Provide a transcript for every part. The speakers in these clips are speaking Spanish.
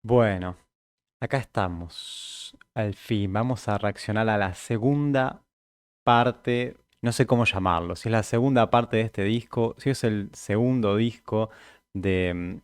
Bueno, acá estamos. Al fin, vamos a reaccionar a la segunda parte, no sé cómo llamarlo, si es la segunda parte de este disco, si es el segundo disco de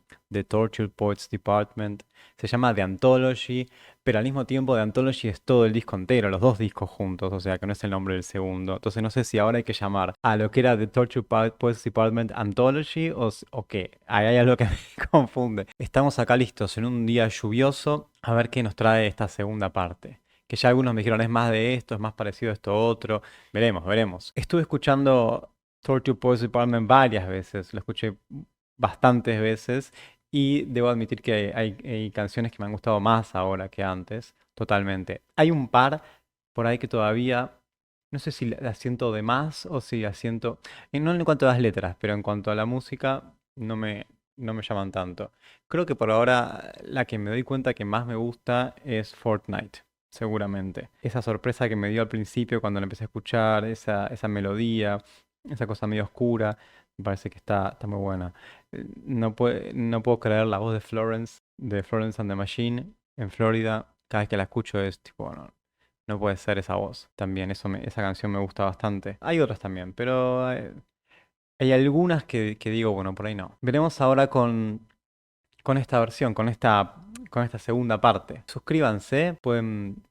Tortured Poets Department. Se llama The Anthology, pero al mismo tiempo The Anthology es todo el disco entero, los dos discos juntos, o sea que no es el nombre del segundo. Entonces no sé si ahora hay que llamar a lo que era The Tortured Poets Department Anthology o qué. Ahí hay algo que me confunde. Estamos acá listos en un día lluvioso a ver qué nos trae esta segunda parte. Que ya algunos me dijeron es más de esto, es más parecido a esto otro. Veremos, veremos. Estuve escuchando Torture Poets Department varias veces, lo escuché bastantes veces y debo admitir que hay canciones que me han gustado más ahora que antes, totalmente. Hay un par por ahí que todavía, no sé si las siento de más o si las siento, no en cuanto a las letras, pero en cuanto a la música, no me llaman tanto. Creo que por ahora la que me doy cuenta que más me gusta es Fortnite. Seguramente. Esa sorpresa que me dio al principio cuando la empecé a escuchar, esa melodía, esa cosa medio oscura, me parece que está muy buena. No puedo creer la voz de Florence and the Machine en Florida. Cada vez que la escucho es tipo, no puede ser esa voz. También esa canción me gusta bastante. Hay otras también, pero hay algunas que digo, bueno, por ahí no. Veremos ahora con esta versión, con esta segunda parte. Suscríbanse, pueden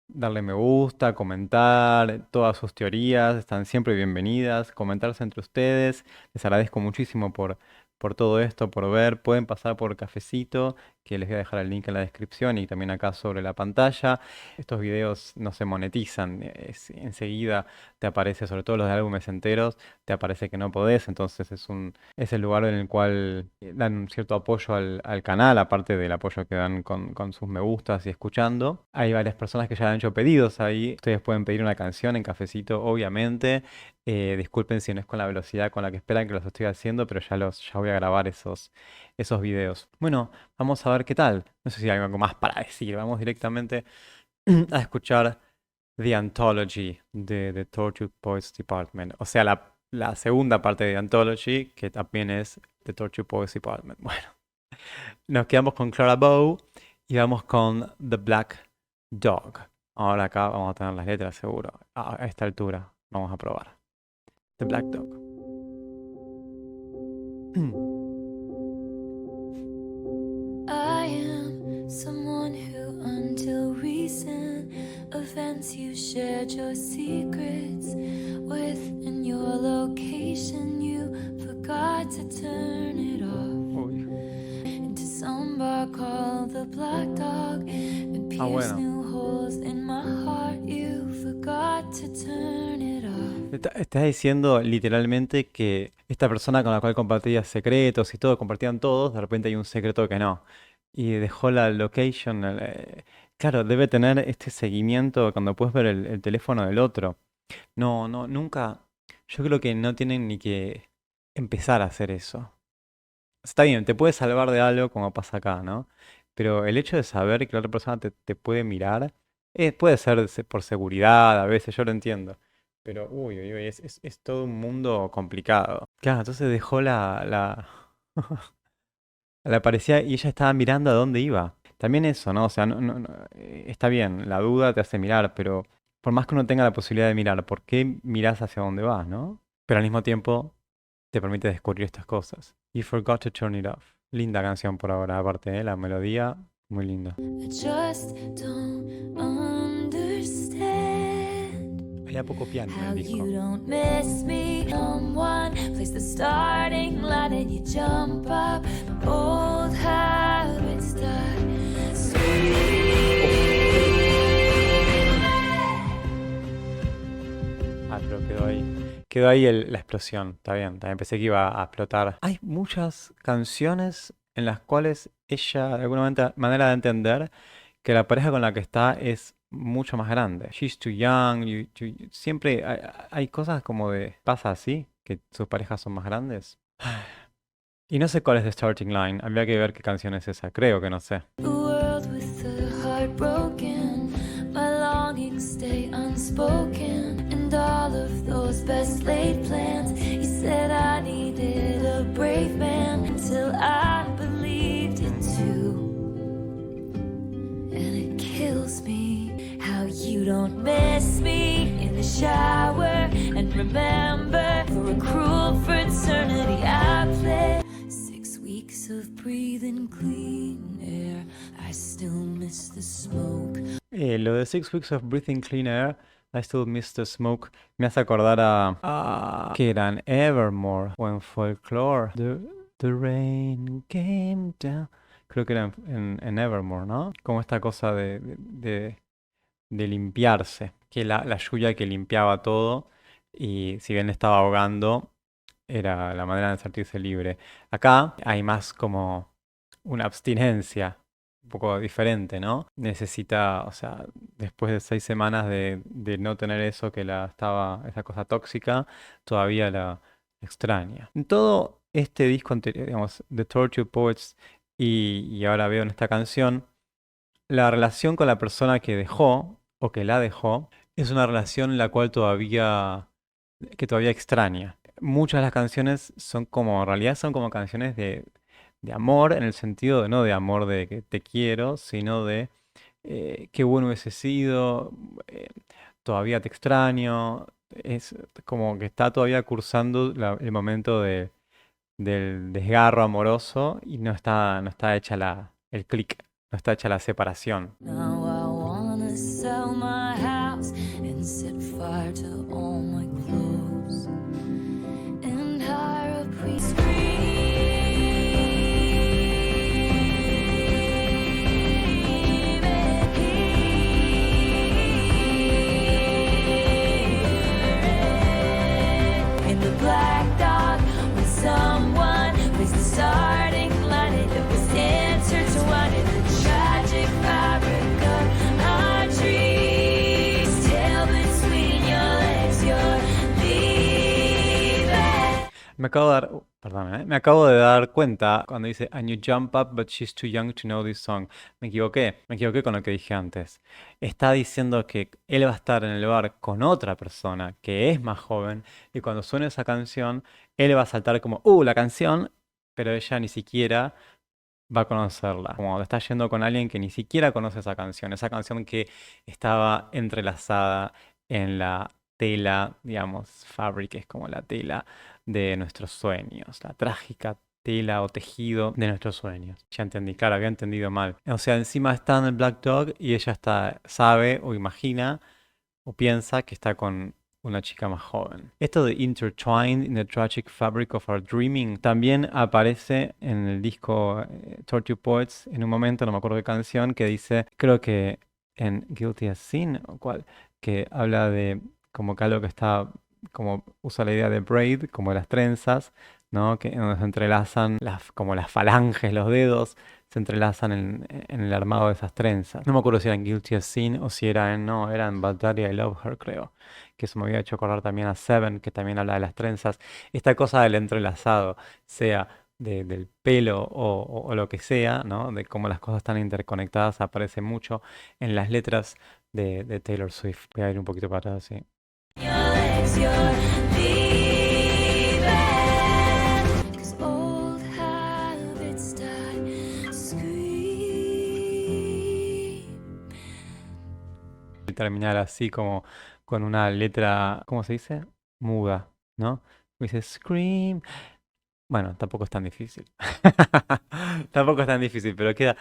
darle me gusta, comentar, todas sus teorías están siempre bienvenidas, comentarse entre ustedes. Les agradezco muchísimo por todo esto, por ver. Pueden pasar por Cafecito, que les voy a dejar el link en la descripción y también acá sobre la pantalla. Estos videos no se monetizan, enseguida te aparece, sobre todo los de álbumes enteros, te aparece que no podés, entonces es el lugar en el cual dan un cierto apoyo al canal, aparte del apoyo que dan con sus me gustas y escuchando. Hay varias personas que ya han hecho pedidos ahí. Ustedes pueden pedir una canción en Cafecito, obviamente. Disculpen si no es con la velocidad con la que esperan que los estoy haciendo, pero ya voy a grabar esos videos. Bueno, vamos a ver qué tal. No sé si hay algo más para decir. Vamos directamente a escuchar The Anthology de The Tortured Poets Department. O sea, la segunda parte de The Anthology, que también es The Tortured Poets Department. Bueno, nos quedamos con Clara Bow y vamos con The Black Dog. Ahora acá vamos a tener las letras seguro. A esta altura vamos a probar. The Black Dog. I am someone who, until recent events, you shared your secrets with, and your location you forgot to turn it off. Uy. Into some bar called the Black Dog, and pierced Bueno. new holes in my heart. You forgot to turn it off. Estás diciendo literalmente que esta persona con la cual compartías secretos y todo, compartían todos, de repente hay un secreto que no. Y dejó la location. Claro, debe tener este seguimiento cuando puedes ver el teléfono del otro. No, no, nunca. Yo creo que no tienen ni que empezar a hacer eso. Está bien, te puede salvar de algo como pasa acá, ¿no? Pero el hecho de saber que la otra persona te puede mirar, puede ser por seguridad a veces, yo lo entiendo. Pero, uy, uy, uy, es todo un mundo complicado. Claro, entonces dejó la parecía y ella estaba mirando a dónde iba. También eso, ¿no? O sea, está bien, la duda te hace mirar, pero por más que uno tenga la posibilidad de mirar, ¿por qué mirás hacia dónde vas, no? Pero al mismo tiempo te permite descubrir estas cosas. You forgot to turn it off. Linda canción por ahora, aparte, la melodía, muy linda. I just don't understand Había poco piano en how el you disco. don't miss me. Someone place the starting line and you jump up. Old habits die. Sweet. Ah, pero quedó ahí. Quedó ahí la explosión, está bien. También pensé que iba a explotar. Hay muchas canciones en las cuales ella, de alguna manera de entender que la pareja con la que está es mucho más grande. She's too young. Siempre hay cosas como de. Pasa así, que sus parejas son más grandes. Y no sé cuál es The Starting Line. Habría que ver qué canción es esa. Creo que no sé. The world with the heart broken, my longings stay unspoken, and all of those best laid plans. You said I needed a brave man. you don't miss me in the shower. And remember, for a cruel fraternity I play. 6 weeks of breathing clean air, I still miss the smoke. Lo de 6 Weeks of Breathing Clean Air, I Still Miss the Smoke, me hace acordar a que eran Evermore o en Folklore. The rain came down. Creo que era en Evermore, ¿no? Como esta cosa de limpiarse. Que la lluvia que limpiaba todo y si bien le estaba ahogando, era la manera de sentirse libre. Acá hay más como una abstinencia un poco diferente, ¿no? Necesita, o sea, después de 6 semanas de no tener eso esa cosa tóxica, todavía la extraña. En todo este disco anterior, digamos, The Tortured Poets y ahora veo en esta canción, la relación con la persona que dejó o que la dejó es una relación en la cual que todavía extraña. Muchas de las canciones son como, en realidad son como canciones de amor, en el sentido de no de amor de que te quiero, sino de qué bueno hubiese sido, todavía te extraño. Es como que está todavía cursando el momento del desgarro amoroso y no está hecha el clic, no está hecha la separación. Now I wanna sell my house and set fire to all my clothes and hire a priest. In the black dog, when someone was the starting line, and it was intertwined in the tragic fabric of our dreams. Tail between your legs, you're leaving. Me acabo de dar cuenta cuando dice And you jump up but she's too young to know this song. Me equivoqué con lo que dije antes. Está diciendo que él va a estar en el bar con otra persona que es más joven y cuando suene esa canción, él va a saltar como, la canción, pero ella ni siquiera va a conocerla. Como está yendo con alguien que ni siquiera conoce esa canción que estaba entrelazada en la tela, digamos, fabric es como la tela de nuestros sueños, la trágica tela o tejido de nuestros sueños. Ya entendí, claro, había entendido mal. O sea, encima está en el Black Dog y ella sabe o imagina o piensa que está con una chica más joven. Esto de intertwined in the tragic fabric of our dreaming también aparece en el disco Tortured Poets en un momento, no me acuerdo qué canción, que dice, creo que en Guilty as Sin, o cual, que habla de como que algo que está, como usa la idea de braid, como las trenzas, ¿no? Que donde se entrelazan como las falanges, los dedos, se entrelazan en el armado de esas trenzas. No me acuerdo si era en Guilty as Sin o si era en Bad Daddy I Love Her, creo. Que eso me había hecho acordar también a Seven, que también habla de las trenzas. Esta cosa del entrelazado, sea del pelo o lo que sea, ¿no? De cómo las cosas están interconectadas, aparece mucho en las letras de Taylor Swift. Voy a ir un poquito para atrás, sí. Your legs, you're leaving. 'Cause old habits die. Scream. Terminar así como con una letra, ¿cómo se dice? Muda, ¿no? Dice scream. Bueno, tampoco es tan difícil. Tampoco es tan difícil, pero queda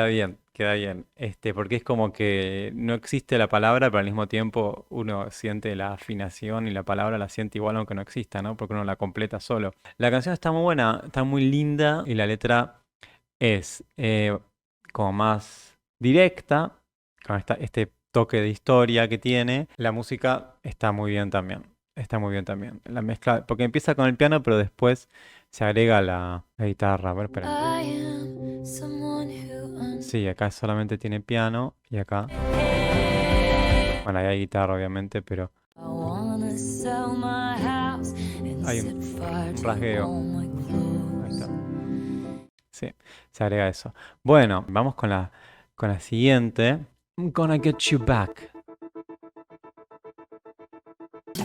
bien, queda bien. Porque es como que no existe la palabra, pero al mismo tiempo uno siente la afinación y la palabra la siente igual aunque no exista, ¿no? Porque uno la completa solo. La canción está muy buena, está muy linda y la letra es como más directa, con este toque de historia que tiene. La música está muy bien también. Está muy bien también. La mezcla, porque empieza con el piano, pero después se agrega la guitarra. A ver, espera. I am someone who Sí, acá solamente tiene piano y acá, bueno, ahí hay guitarra obviamente, pero I wanna sell my house and hay set fire un to rasgueo. all my Ahí clothes. está. Sí, se agrega eso. Bueno, vamos con la siguiente. I'm gonna get you back.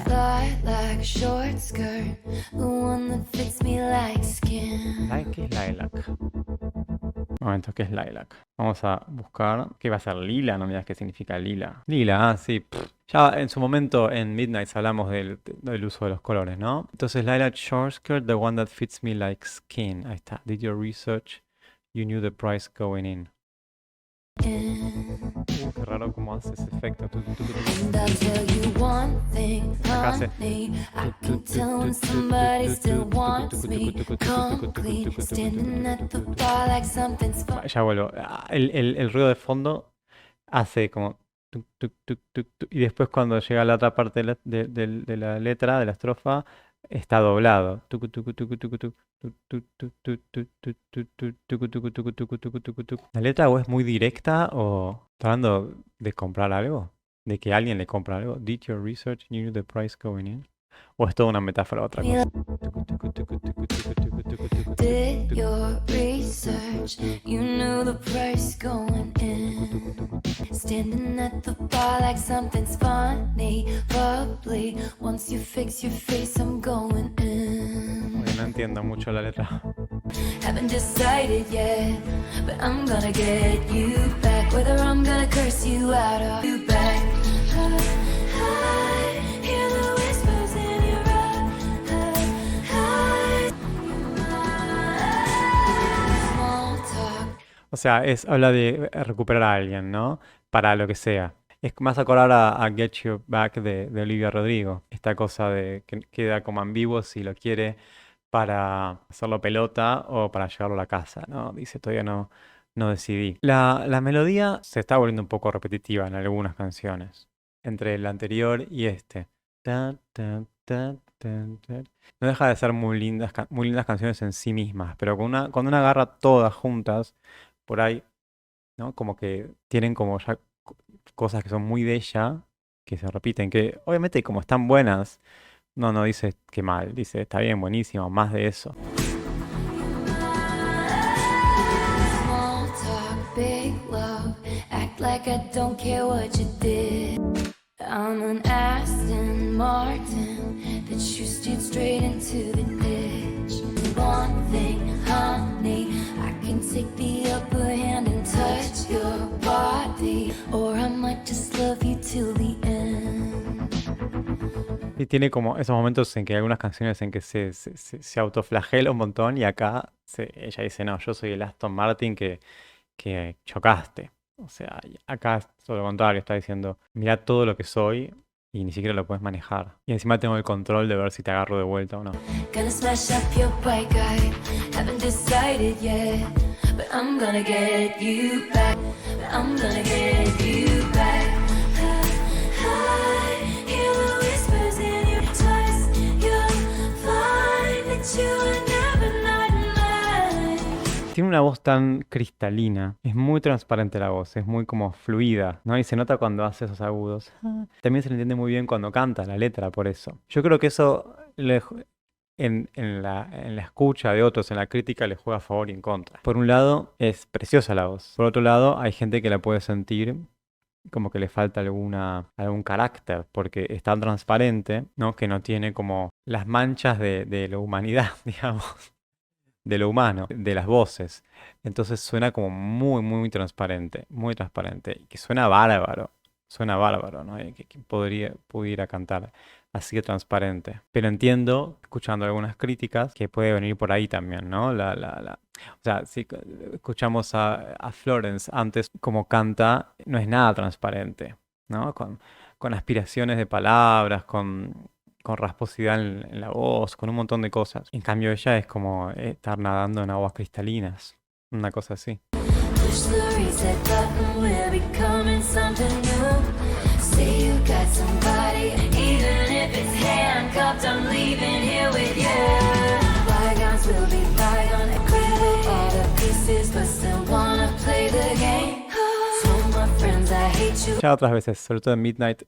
Fly like a short skirt, the one that fits me like skin. Like is lilac. momento, ¿qué es lilac? Vamos a buscar. ¿Qué va a ser lila? No me digas qué significa lila. Lila, sí. Ya en su momento en Midnights hablamos del uso de los colores, ¿no? Entonces, lilac short skirt, the one that fits me like skin. Ahí está. Did your research? You knew the price going in. Qué raro cómo hace ese efecto. And I'll tell you one thing, Acá hace. honey, I can tell when somebody still wants me. Come clean, standing at the bar like something's fun. Ya vuelvo. El ruido de fondo hace como y después cuando llega a la otra parte de la letra, de la estrofa, está doblado. ¿La letra o es muy directa o está hablando de comprar algo? ¿De que alguien le compra algo? ¿Did your research, you knew the price going in? ¿O es toda una metáfora otra cosa? Did your research, you knew the price going in. Standing at the bar like something's funny, bubbly. Once you fix your face, I'm going in. No entiendo mucho la letra. Haven't decided yet, but I'm gonna get you back. Whether I'm gonna curse you out or you back. I hear the whispers in your eyes. Small talk. O sea, habla de recuperar a alguien, ¿no? Para lo que sea. Es más acordar a Get You Back de Olivia Rodrigo. Esta cosa de que queda como ambiguo si lo quiere para hacerlo pelota o para llevarlo a la casa, ¿no? Dice, todavía no decidí. La melodía se está volviendo un poco repetitiva en algunas canciones. Entre el anterior y este. Ta, ta, ta, ta, ta. No deja de ser muy lindas canciones en sí mismas, pero cuando una agarra todas juntas, por ahí, ¿no? Como que tienen como ya cosas que son muy de ella, que se repiten, que obviamente como están buenas, no dice que mal, dice está bien, buenísimo, más de eso. Small talk, big love. Act like I don't care what you did. I'm an Aston Martin that you steered straight into the ditch. One thing, honey, I can take the upper hand and touch your body, or I might just love you till the end. Y tiene como esos momentos en que hay algunas canciones en que se autoflagela un montón y acá ella dice, no, yo soy el Aston Martin que chocaste. O sea, acá es todo lo contrario, está diciendo, mira todo lo que soy y ni siquiera lo puedes manejar. Y encima tengo el control de ver si te agarro de vuelta o no. Gonna smash up your bike, I haven't decided yet, but I'm gonna get you back. But I'm gonna get you back. I hear the whispers in your eyes. You'll find that you are never not mine. Tiene una voz tan cristalina, es muy transparente la voz, es muy como fluida, ¿no? Y se nota cuando hace esos agudos. También se le entiende muy bien cuando canta la letra, por eso. Yo creo que eso en la escucha de otros, en la crítica, le juega a favor y en contra. Por un lado, es preciosa la voz. Por otro lado, hay gente que la puede sentir como que le falta algún carácter, porque es tan transparente, ¿no? Que no tiene como las manchas de la humanidad, digamos, de lo humano, de las voces. Entonces suena como muy, muy transparente, y que suena bárbaro, ¿no? Y que pudiera cantar así de transparente. Pero entiendo, escuchando algunas críticas, que puede venir por ahí también, ¿no? O sea, si escuchamos a Florence antes, como canta, no es nada transparente, ¿no? Con aspiraciones de palabras, con rasposidad en la voz, con un montón de cosas. En cambio, ella es como estar nadando en aguas cristalinas, una cosa así. Push the reset button, we're becoming something new. Say you got somebody, even if it's handcuffed, I'm leaving here with you. Bygones will be bygones, equip all the pieces, but still wanna play the game. So my friends, I hate you. Ya otras veces, sobre todo en Midnights,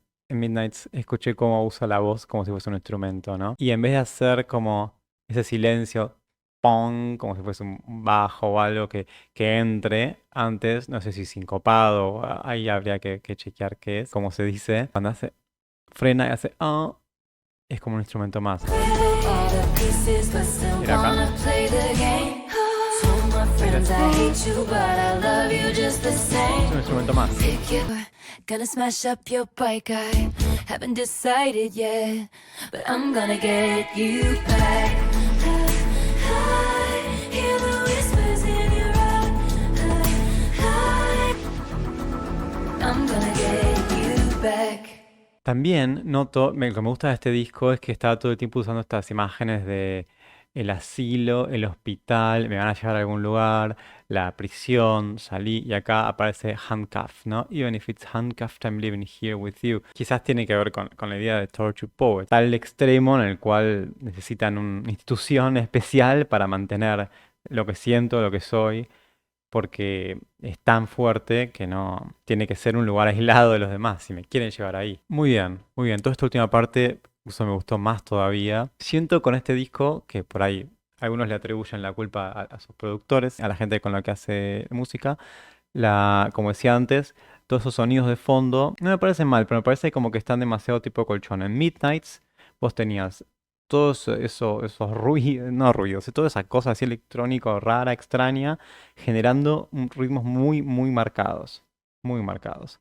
escuché cómo usa la voz como si fuese un instrumento, ¿no? Y en vez de hacer como ese silencio, ¡pong!, como si fuese un bajo o algo que entre antes, no sé si sincopado, ahí habría que chequear qué es, como se dice, cuando frena y hace es como un instrumento más. All the pieces, but still Mira acá. wanna play the game. So my friends, I hate hate you, but I love you just the Es same. un instrumento más. Take you, gonna smash up your bike. I haven't decided yet, but I'm gonna get you back. I hear the whispers in your eye. I'm gonna get you back. También noto, lo que me gusta de este disco es que está todo el tiempo usando estas imágenes de el asilo, el hospital, me van a llevar a algún lugar, la prisión, salí, y acá aparece handcuffed, ¿no? Even if it's handcuffed, I'm living here with you. Quizás tiene que ver con la idea de torture poet, tal extremo en el cual necesitan una institución especial para mantener lo que siento, lo que soy, porque es tan fuerte que no tiene que ser un lugar aislado de los demás si me quieren llevar ahí. Muy bien, muy bien. Toda esta última parte incluso me gustó más todavía. Siento con este disco que por ahí algunos le atribuyen la culpa a sus productores, a la gente con la que hace música. Como decía antes, todos esos sonidos de fondo no me parecen mal, pero me parece como que están demasiado tipo colchón. En Midnights vos tenías todos esos ruidos, no ruidos, toda esa cosa así electrónica rara, extraña, generando ritmos muy, muy marcados. Muy marcados.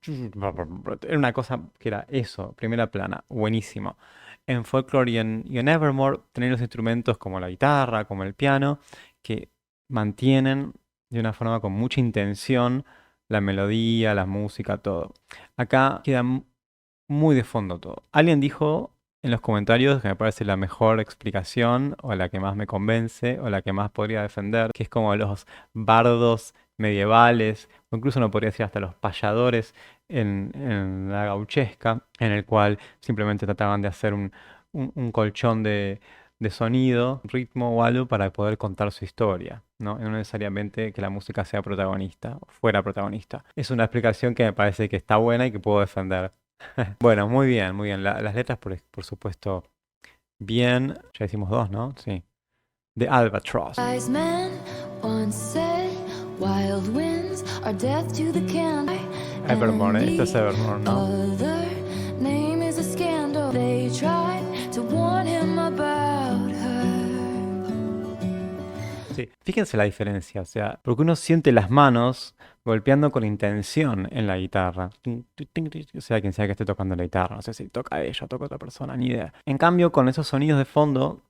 Era una cosa que era eso, primera plana, buenísimo. En Folklore y en Evermore tenés los instrumentos como la guitarra, como el piano, que mantienen de una forma con mucha intención la melodía, la música, todo. Acá queda muy de fondo todo. Alguien dijo en los comentarios que me parece la mejor explicación, o la que más me convence, o la que más podría defender, que es como los bardos medievales, o incluso no podría decir hasta los payadores en la gauchesca, en el cual simplemente trataban de hacer un colchón de sonido, ritmo o algo para poder contar su historia, ¿no? Y no necesariamente que la música sea protagonista o fuera protagonista. Es una explicación que me parece que está buena y que puedo defender. Bueno, muy bien, muy bien. Las letras, por supuesto, bien. Ya hicimos dos, ¿no? Sí. The Albatross. Wise men once said, wild winds are death to the candle. Evermore, este es Evermore, ¿no? Other name is a scandal. They tried to warn him about her. Sí. Fíjense la diferencia, o sea, porque uno siente las manos golpeando con intención en la guitarra. O sea, quien sea que esté tocando la guitarra, no sé si toca ella o toca otra persona, ni idea. En cambio, con esos sonidos de fondo,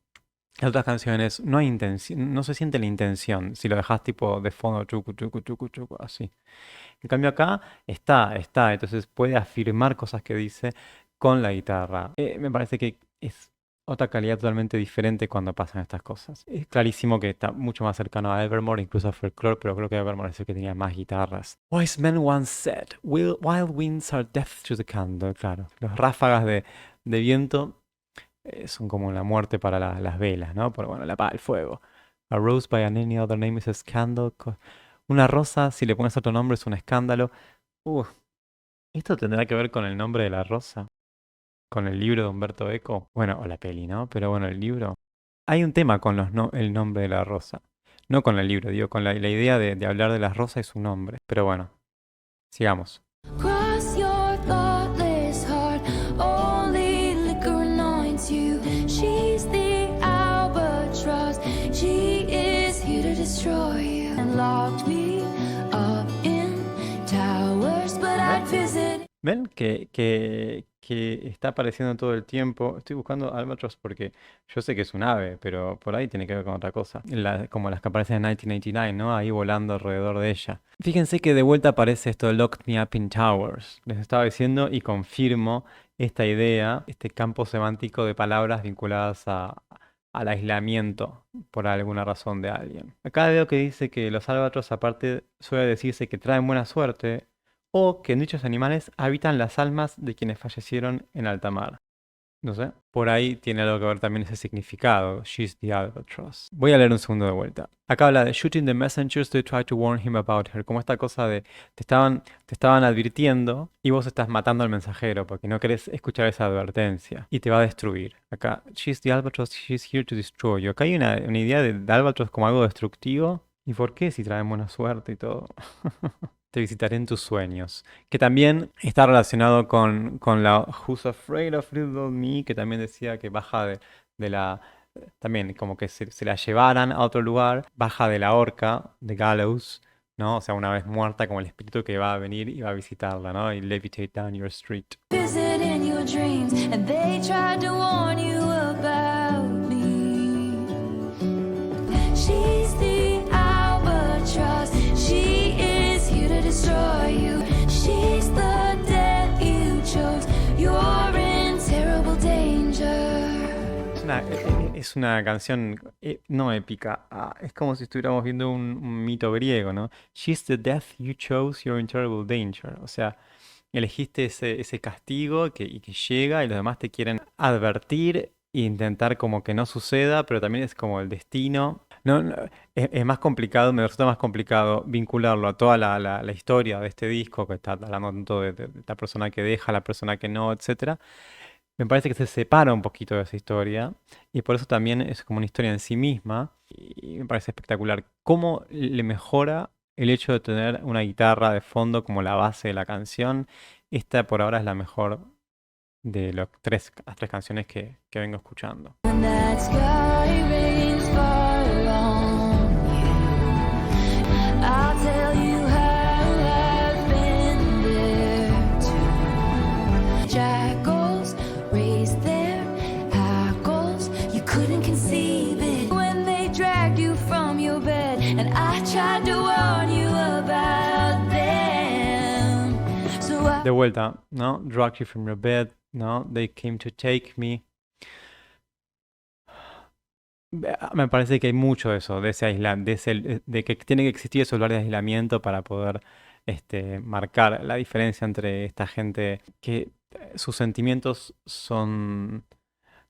en otras canciones no hay intención, no se siente la intención si lo dejas tipo de fondo, chucu, chucu, chucu, chucu, así. En cambio acá está, entonces puede afirmar cosas que dice con la guitarra. Me parece que es otra calidad totalmente diferente cuando pasan estas cosas. Es clarísimo que está mucho más cercano a Evermore, incluso a Folklore, pero creo que Evermore es el que tenía más guitarras. Wise men once said, wild winds are death to the candle. Claro, las ráfagas de viento son como la muerte para las velas, ¿no? Pero bueno, el fuego. A rose by any other name is a scandal. Una rosa, si le pones otro nombre, es un escándalo. ¿Esto tendrá que ver con el nombre de la rosa? ¿Con el libro de Humberto Eco? Bueno, o la peli, ¿no? Pero bueno, el libro. Hay un tema con el nombre de la rosa. No con el libro, digo, con la idea de hablar de la rosa y su nombre. Pero bueno, sigamos. Cross your thoughtless heart. Only liquor anoints you. She's the albatross. She is here to destroy you. And locked me up in towers, but I'd visit. ¿Ven que está apareciendo todo el tiempo? Estoy buscando Albatross porque yo sé que es un ave, pero por ahí tiene que ver con otra cosa. Como las que aparecen en 1989, ¿no? Ahí volando alrededor de ella. Fíjense que de vuelta aparece esto de Locked Me Up in Towers. Les estaba diciendo y confirmo esta idea, este campo semántico de palabras vinculadas al aislamiento por alguna razón de alguien. Acá veo que dice que los albatros, aparte, suele decirse que traen buena suerte, o que dichos animales habitan las almas de quienes fallecieron en alta mar. No sé, por ahí tiene algo que ver también ese significado, she's the albatross. Voy a leer un segundo de vuelta. Acá habla de shooting the messengers to try to warn him about her, como esta cosa de te estaban advirtiendo y vos estás matando al mensajero porque no querés escuchar esa advertencia y te va a destruir. Acá, she's the albatross, she's here to destroy you. Acá hay una idea de albatross como algo destructivo. ¿Y por qué si traen buena suerte y todo? Te visitaré en tus sueños. Que también está relacionado con la Who's Afraid of Little Me, que también decía que baja de la... También como que se la llevaran a otro lugar, baja de la horca, de gallows, ¿no? O sea, una vez muerta, como el espíritu que va a venir y va a visitarla, ¿no? Y levitate down your street. Visit in your dreams, and they tried to warn you about me. She's the albatross. She is here to destroy you. She's the death you chose. You're in terrible danger. Es una canción no épica, es como si estuviéramos viendo un mito griego, ¿no? She's the death you chose, you're in terrible danger. O sea, elegiste ese castigo y que llega y los demás te quieren advertir e intentar como que no suceda, pero también es como el destino. No, es más complicado, me resulta más complicado vincularlo a toda la historia de este disco, que está hablando tanto de la persona que deja, la persona que no, etcétera. Me parece que se separa un poquito de esa historia y por eso también es como una historia en sí misma y me parece espectacular cómo le mejora el hecho de tener una guitarra de fondo como la base de la canción. Esta por ahora es la mejor de las tres canciones que vengo escuchando. When that sky rains fall on you, I'll tell you how I've been there too. Jackals raised their hackles, you couldn't conceive it when they dragged you from your bed, and I tried to warn you about them. So I De vuelta, ¿no? Drag you from your bed, ¿no? They came to take me. Me parece que hay mucho de eso, de ese de que tiene que existir ese lugar de aislamiento para poder marcar la diferencia entre esta gente que sus sentimientos son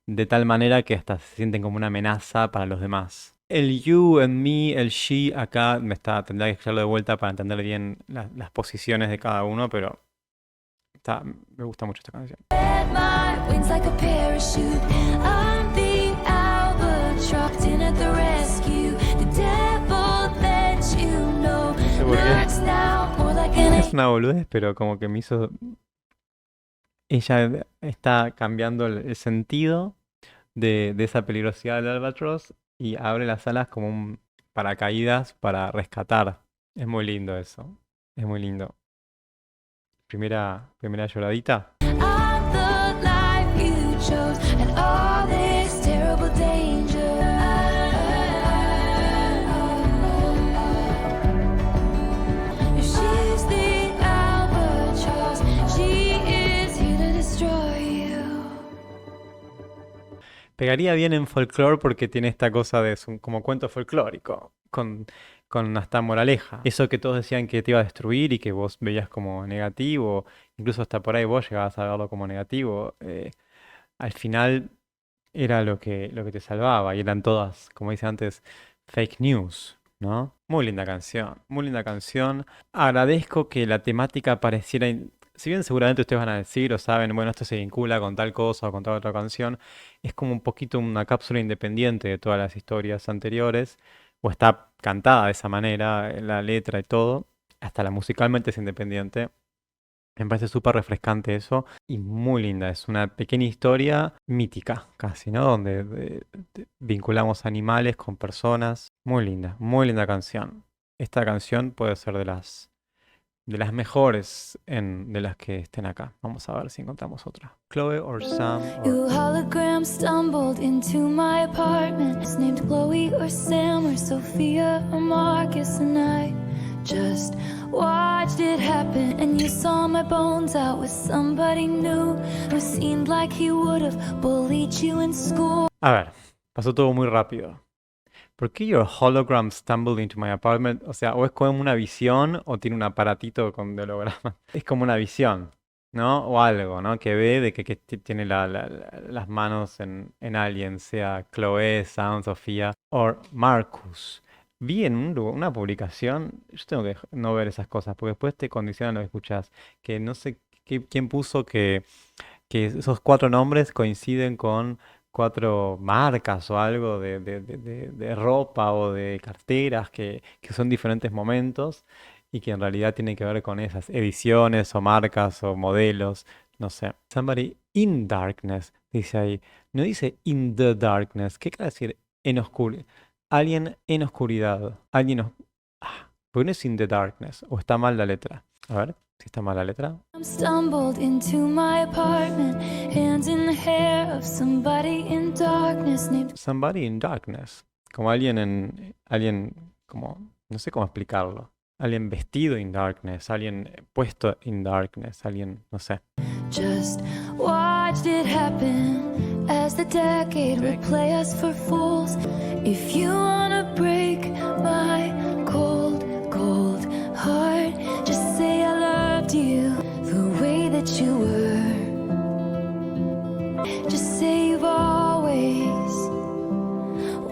de tal manera que hasta se sienten como una amenaza para los demás. El you and me, el she, acá tendría que escucharlo de vuelta para entender bien las posiciones de cada uno, pero me gusta mucho esta canción. spread my wings like a parachute. I'm the albatross in at the rescue. The devil that you know sé por qué. looks now more like an Es una boludez, pero como que me hizo... Ella está cambiando el sentido de esa peligrosidad del albatros y abre las alas como un paracaídas para rescatar. Es muy lindo eso. Es muy lindo. Primera lloradita. I'm the life you chose and all this terrible danger. If she's the albatross, she is here to destroy you. Pegaría bien en folclore porque tiene esta cosa de como cuento folclórico, con hasta moraleja. Eso que todos decían que te iba a destruir y que vos veías como negativo, incluso hasta por ahí vos llegabas a verlo como negativo, al final era lo que te salvaba y eran todas, como dice antes, fake news, ¿no? Muy linda canción, muy linda canción. Agradezco que la temática pareciera... Si bien seguramente ustedes van a decir o saben, bueno, esto se vincula con tal cosa o con tal otra canción, es como un poquito una cápsula independiente de todas las historias anteriores, o está cantada de esa manera, la letra y todo, hasta la musicalmente es independiente. Me parece súper refrescante eso y muy linda. Es una pequeña historia mítica, casi, ¿no? Donde vinculamos animales con personas. Muy linda canción. Esta canción puede ser de las mejores de las que estén acá. Vamos a ver si encontramos otra. Chloe or Sam Your hologram stumbled into my apartment. It's named Chloe or Sam or Sophia or Marcus, and I just watched it happen. And you saw my bones out with somebody new who seemed like he would have bullied you in school. A ver, pasó todo muy rápido. ¿Por qué your hologram stumbled into my apartment? O sea, o es como una visión o tiene un aparatito con de holograma. Es como una visión, ¿no? O algo, ¿no? Que ve de que tiene las manos en alguien, sea Chloe, Sam, Sofía o Marcus. Vi en una publicación, yo tengo que no ver esas cosas porque después te condicionan lo que escuchas, que no sé quién puso que esos cuatro nombres coinciden con cuatro marcas o algo de ropa o de carteras que son diferentes momentos y que en realidad tienen que ver con esas ediciones o marcas o modelos, no sé. Somebody in darkness, dice ahí. No dice in the darkness. ¿Qué quiere decir en oscuridad? Alguien en oscuridad. Porque no es in the darkness. O está mal la letra. A ver si está mal la letra. Stumbled into my apartment, hands in the hair of somebody in darkness named Somebody in darkness. Como alguien, como, no sé cómo explicarlo. Alguien vestido in darkness, alguien puesto in darkness, alguien, no sé. Just watched it happen as the decade would play us for fools. If you wanna break my cold, cold heart, just say I loved you the way that you were. Just say you've always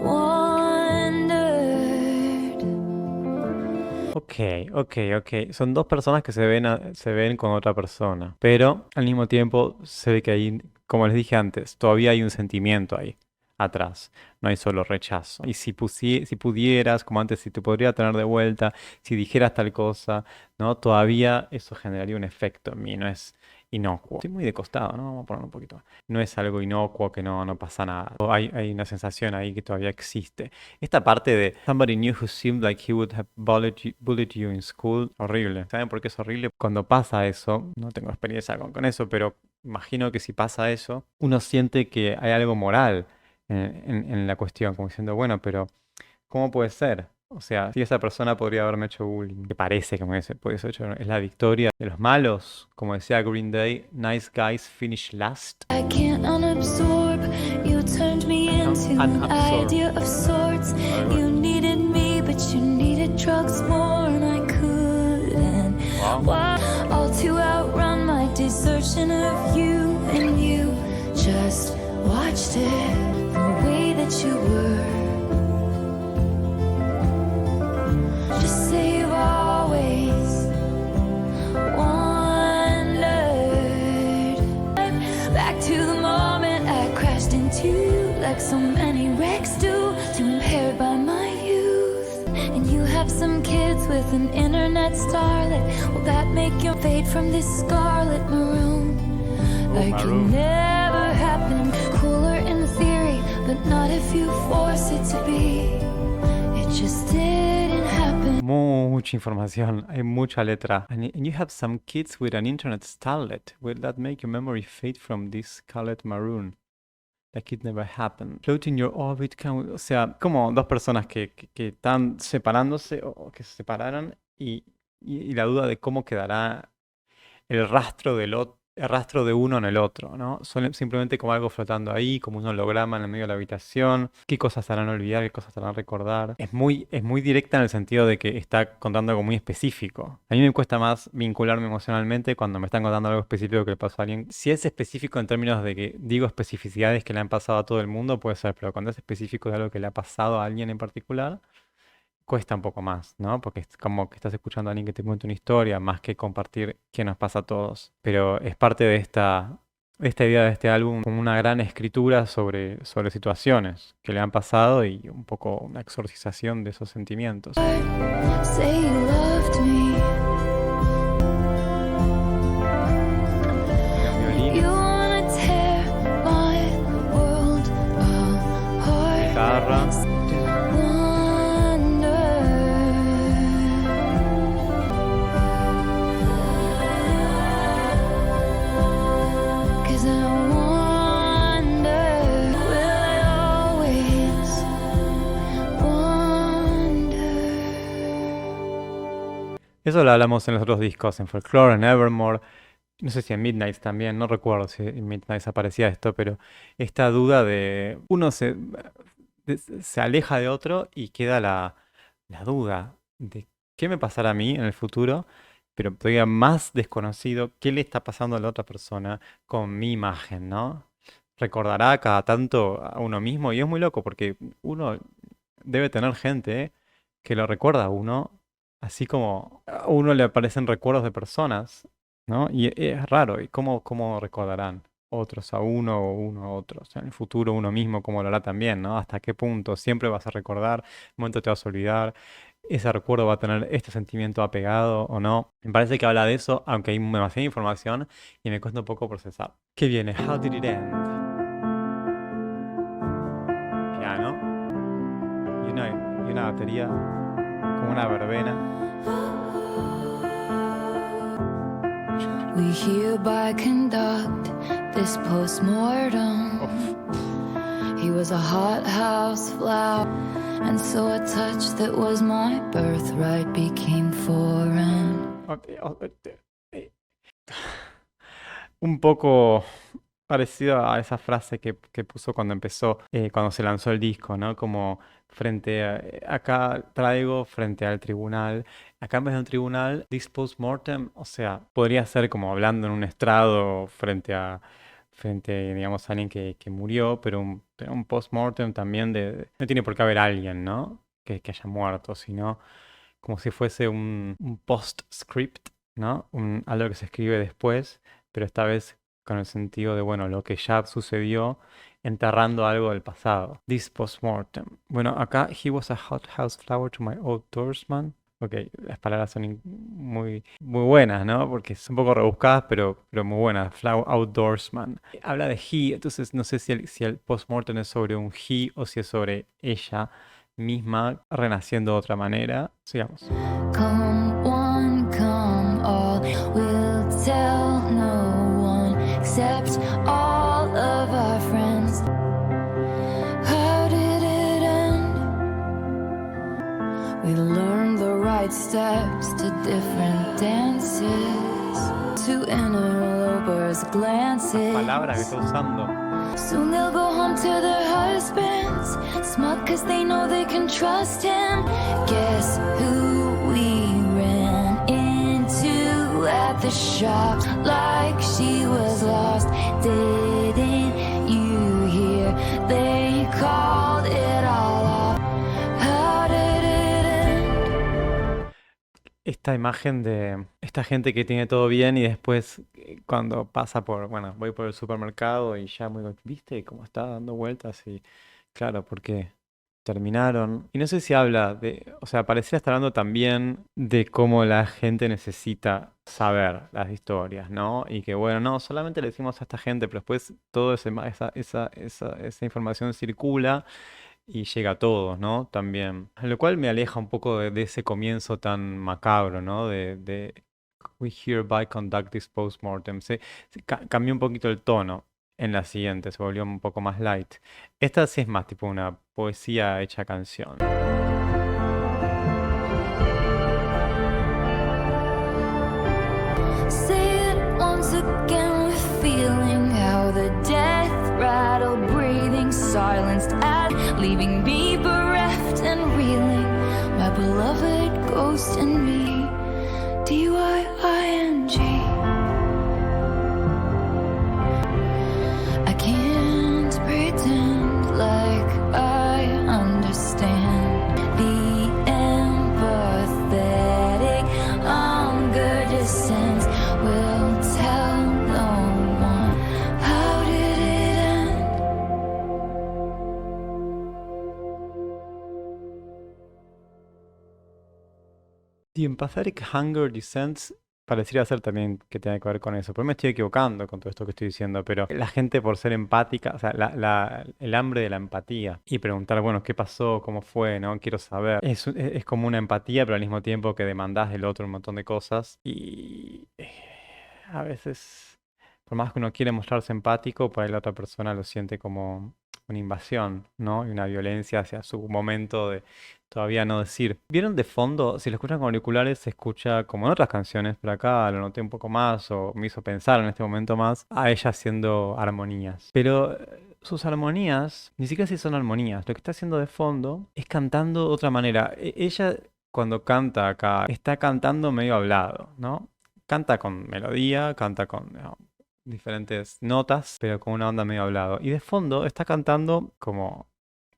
wondered. Ok. Son dos personas que se ven con otra persona. Pero al mismo tiempo se ve que hay, como les dije antes, todavía hay un sentimiento ahí atrás. No hay solo rechazo. Y si pudieras, como antes, si te podría tener de vuelta, si dijeras tal cosa, ¿no? Todavía eso generaría un efecto en mí, no es inocuo. Estoy muy de costado, ¿no? Vamos a ponerlo un poquito más. No es algo inocuo que no pasa nada. Hay una sensación ahí que todavía existe. Esta parte de somebody new who seemed like he would have bullied you in school, horrible. ¿Saben por qué es horrible? Cuando pasa eso, no tengo experiencia con eso, pero imagino que si pasa eso, uno siente que hay algo moral en la cuestión, como diciendo, bueno, pero ¿cómo puede ser? O sea, si esa persona podría haberme hecho bullying, que parece que me hubiese hecho, es la victoria de los malos, como decía Green Day, nice guys finish last. I can't unabsorb. You turned me into an Unabsorb. idea of sorts. You needed me, but you needed drugs more, and I couldn't. Why? All to outrun my desertion of you, and you just watched it the way that you were. Just say you've always wondered. Back to the moment I crashed into you, like so many wrecks do, too impaired by my youth. And you have some kids with an internet starlet. Will that make you fade from this scarlet maroon? Like it maroon. never happened. Cooler in theory, but not if you force it to be. It just didn't happen. Mucha información, hay mucha letra. And you have some kids with an internet starlet. Will that make your memory fade from this scarlet maroon? Like it never happened. Float in your orbit. O sea, como dos personas que están separándose o que se separaron y la duda de cómo quedará el rastro el rastro de uno en el otro, ¿no? Son simplemente como algo flotando ahí, como un holograma en el medio de la habitación. ¿Qué cosas harán olvidar? ¿Qué cosas harán recordar? Es muy directa en el sentido de que está contando algo muy específico. A mí me cuesta más vincularme emocionalmente cuando me están contando algo específico que le pasó a alguien. Si es específico en términos de que digo especificidades que le han pasado a todo el mundo, puede ser, pero cuando es específico de algo que le ha pasado a alguien en particular, cuesta un poco más, ¿no? Porque es como que estás escuchando a alguien que te cuenta una historia, más que compartir qué nos pasa a todos. Pero es parte de esta idea de este álbum, como una gran escritura sobre situaciones que le han pasado y un poco una exorcización de esos sentimientos. Say you loved me. Violín, You wanna tear my world apart. guitarra, Wonder. 'Cause I wonder, will I always wonder? eso lo hablamos en los otros discos, en Folklore, en Evermore. No sé si en Midnight también, no recuerdo si en Midnight aparecía esto, pero esta duda de uno se aleja de otro y queda la duda de qué me pasará a mí en el futuro, pero todavía más desconocido qué le está pasando a la otra persona con mi imagen, ¿no? Recordará cada tanto a uno mismo y es muy loco porque uno debe tener gente que lo recuerda a uno, así como a uno le aparecen recuerdos de personas, ¿no? Y es raro, ¿y cómo recordarán otros a uno o uno a otros? En el futuro uno mismo, ¿cómo lo hará también, ¿no? ¿Hasta qué punto? Siempre vas a recordar, un momento te vas a olvidar, ese recuerdo va a tener este sentimiento apegado o no. Me parece que habla de eso, aunque hay demasiada información y me cuesta un poco procesar. ¿Qué viene? How did it end? Piano. Y una batería como como una verbena. We hereby conduct this postmortem. Uf. He was a hothouse flower, and so a touch that was my birthright became foreign. Un poco parecido a esa frase que puso cuando empezó, cuando se lanzó el disco, ¿no? Como acá traigo frente al tribunal, acá en vez de un tribunal, this postmortem, o sea, podría ser como hablando en un estrado frente, digamos, a alguien que murió, pero un postmortem también no tiene por qué haber alguien, ¿no? Que haya muerto, sino como si fuese un postscript, ¿no? Algo que se escribe después, pero esta vez con el sentido de, bueno, lo que ya sucedió, enterrando algo del pasado. This postmortem. Bueno, acá, he was a hothouse flower to my outdoorsman. Ok, las palabras son muy, muy buenas, ¿no? Porque son un poco rebuscadas, pero muy buenas. Flower outdoorsman. Habla de he, entonces no sé si el postmortem es sobre un he o si es sobre ella misma renaciendo de otra manera. Sigamos. Come one, come all, we'll tell no one except all of our friends. How did it end? We learned the right steps to different dances, to interlopers' glances. Palabras que está usando. Soon they'll go home to their husbands, smug cause they know they can trust him. Guess who we ran into at the shop like she was lost? Didn't you hear? They called it all off. How did it end? Esta imagen de esta gente que tiene todo bien y después cuando pasa bueno, voy por el supermercado y ya muy, ¿viste cómo está dando vueltas? Y claro, porque terminaron. Y no sé si habla o sea, pareciera estar hablando también de cómo la gente necesita saber las historias, ¿no? Y que bueno, no, solamente le decimos a esta gente, pero después toda esa información circula y llega a todos, ¿no? También. Lo cual me aleja un poco de ese comienzo tan macabro, ¿no? De We hereby conduct this postmortem. Cambió un poquito el tono en la siguiente, se volvió un poco más light. Esta sí es más tipo una poesía hecha canción. Say it once again with feeling how the death rattle, breathing silenced at, leaving me bereft and reeling. My beloved ghost in me, D-Y-I-N-G. I can't pretend like I understand the empathetic hunger descends. Will tell no one. How did it end? The empathetic hunger descends pareciera ser también que tiene que ver con eso. Pero me estoy equivocando con todo esto que estoy diciendo. Pero la gente por ser empática, o sea, el hambre de la empatía y preguntar, bueno, ¿qué pasó? ¿Cómo fue? ¿No? Quiero saber. Es como una empatía, pero al mismo tiempo que demandás del otro un montón de cosas. Y a veces, por más que uno quiere mostrarse empático, por ahí la otra persona lo siente como una invasión, ¿no? Y una violencia hacia su momento de todavía no decir. ¿Vieron de fondo? Si lo escuchan con auriculares, se escucha como en otras canciones, pero acá lo noté un poco más o me hizo pensar en este momento más a ella haciendo armonías. Pero sus armonías, ni siquiera si son armonías, lo que está haciendo de fondo es cantando de otra manera. Ella cuando canta acá, está cantando medio hablado, ¿no? Canta con melodía, canta con diferentes notas, pero con una onda medio hablado. Y de fondo está cantando como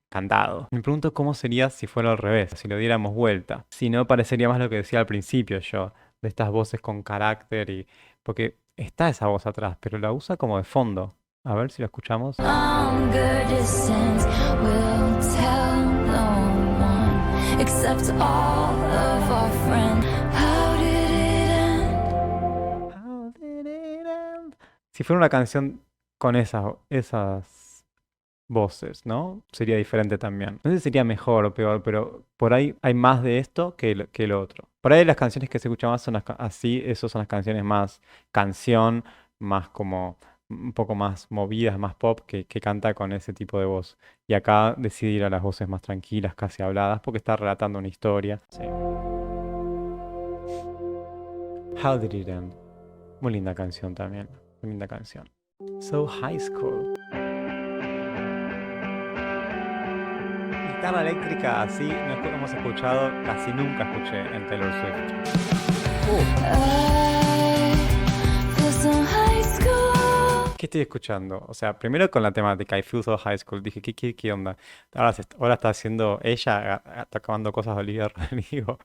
cantado. Me pregunto cómo sería si fuera al revés, si lo diéramos vuelta. Si no, parecería más lo que decía al principio yo, de estas voces con carácter y... Porque está esa voz atrás, pero la usa como de fondo. A ver si lo escuchamos. Hunger descends, will tell no one except all of our friends. How did it end? How did it end? Si fuera una canción con esas voces, ¿no? Sería diferente también. No sé si sería mejor o peor, pero por ahí hay más de esto que lo otro. Por ahí las canciones que se escuchan más son así, esas son las canciones más canción, más como un poco más movidas, más pop, que canta con ese tipo de voz. Y acá decide ir a las voces más tranquilas, casi habladas, porque está relatando una historia. Sí. How Did It End? Muy linda canción también. Muy linda canción. So High School. Guitarra eléctrica así no hemos escuchado, casi nunca escuché en Taylor Swift. I feel so high school. ¿Qué estoy escuchando? O sea, primero con la temática, I Feel So High School, dije, ¿qué onda? Ahora está haciendo ella, tocando cosas de Olivia Rodrigo.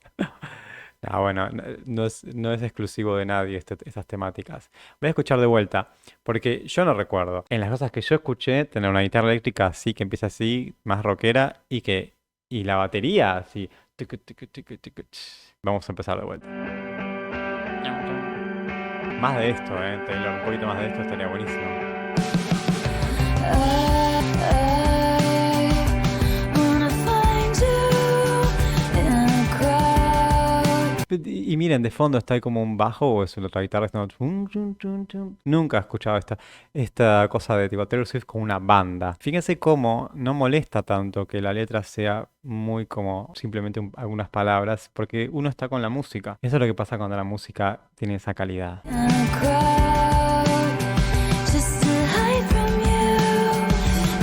Ah, bueno, no es exclusivo de nadie estas temáticas. Voy a escuchar de vuelta, porque yo no recuerdo. En las cosas que yo escuché, tener una guitarra eléctrica así, que empieza así, más rockera, y la batería así. Vamos a empezar de vuelta. Más de esto, Taylor, un poquito más de esto estaría buenísimo. Wanna find you in a crowd. Y miren, de fondo está ahí como un bajo o es la otra guitarra. Nunca he escuchado esta cosa de tipo Taylor Swift con una banda. Fíjense cómo no molesta tanto que la letra sea muy como simplemente algunas palabras, porque uno está con la música. Eso es lo que pasa cuando la música tiene esa calidad. In a crowd, just to hide from you.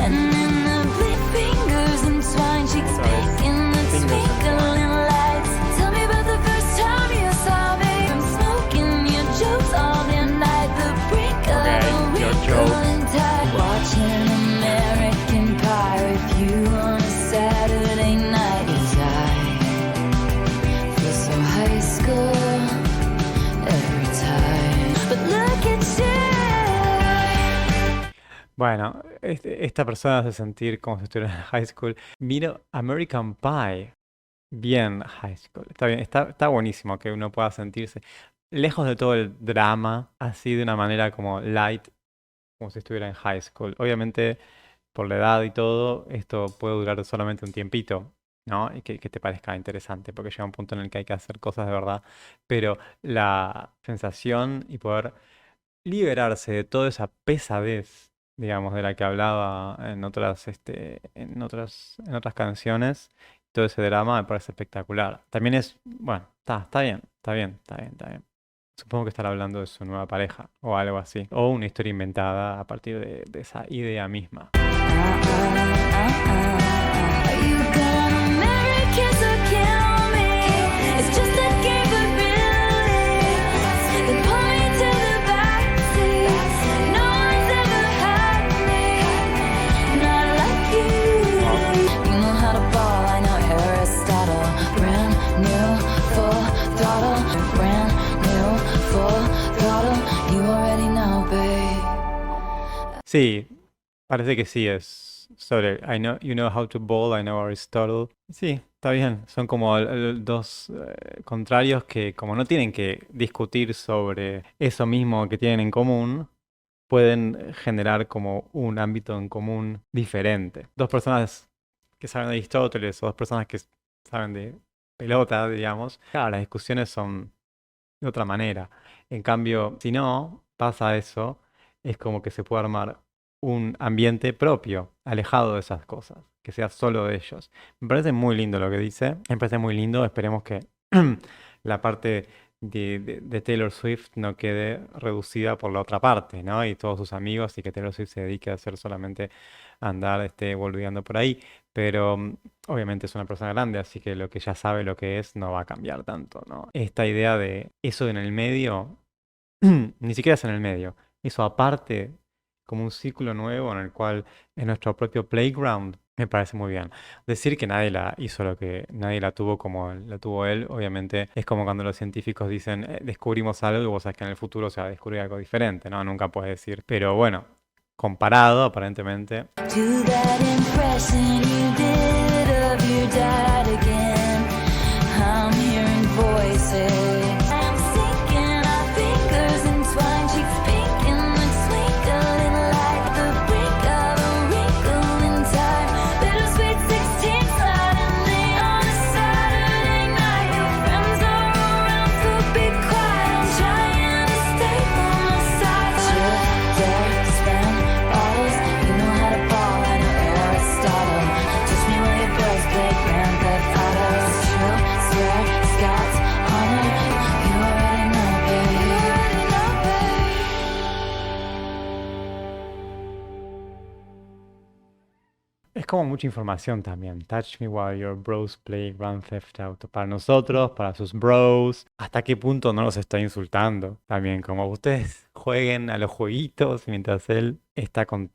And then the bleed fingers entwine, cheeks bake in the twinkling lights. Tell me about the first time you saw me. I'm smoking your jokes all the night. The brink of a your jokes. wrinkling tide. Watching American Pie with you on a Saturday night. 'Cause I feel so high school every time. But look at you. Bueno, esta persona hace sentir como si estuviera en high school. Miro American Pie. Bien, high school. Está bien, está buenísimo que uno pueda sentirse lejos de todo el drama, así de una manera como light, como si estuviera en high school. Obviamente, por la edad y todo, esto puede durar solamente un tiempito, ¿no? Y que te parezca interesante, porque llega un punto en el que hay que hacer cosas de verdad. Pero la sensación y poder liberarse de toda esa pesadez, digamos, de la que hablaba en otras canciones, todo ese drama me parece espectacular. También bueno, está bien. Supongo que estará hablando de su nueva pareja o algo así. O una historia inventada a partir de esa idea misma. Are you gonna marry, kiss or kill me? It's just a game for billies. Then pull me to the backseat. No one's ever had me, not like you. You know how to ball, I know Aristotle. Brand new, full throttle. Brand new, full throttle. You already know, babe. Sí, parece que sí es sobre You know how to bowl, I know Aristotle. Sí, está bien. Son como dos contrarios que como no tienen que discutir sobre eso mismo que tienen en común, pueden generar como un ámbito en común diferente. Dos personas que saben de Aristóteles o dos personas que saben de pelota, digamos. Claro, las discusiones son de otra manera. En cambio, si no pasa eso, es como que se puede armar un ambiente propio, alejado de esas cosas, que sea solo de ellos. Me parece muy lindo lo que dice, me parece muy lindo, esperemos que la parte de Taylor Swift no quede reducida por la otra parte, ¿no? Y todos sus amigos, y que Taylor Swift se dedique a hacer solamente andar volviendo por ahí, pero obviamente es una persona grande, así que lo que ya sabe lo que es no va a cambiar tanto, ¿no? Esta idea de eso en el medio, ni siquiera es en el medio, eso aparte, como un círculo nuevo en el cual es nuestro propio playground, me parece muy bien. Decir que nadie nadie la tuvo como la tuvo él, obviamente es como cuando los científicos dicen descubrimos algo y vos sabés que en el futuro se va a descubrir algo diferente, ¿no? Nunca puedes decir. Pero bueno, comparado aparentemente. Do that impression you did of your dad again. I'm hearing voices. I'm sinking our fingers entwined, cheeks pink in the twinkling light. The brink of a wrinkling como mucha información también. Touch me while your bros play Grand Theft Auto. Para nosotros, para sus bros. ¿Hasta qué punto no los está insultando? También como ustedes jueguen a los jueguitos mientras él está con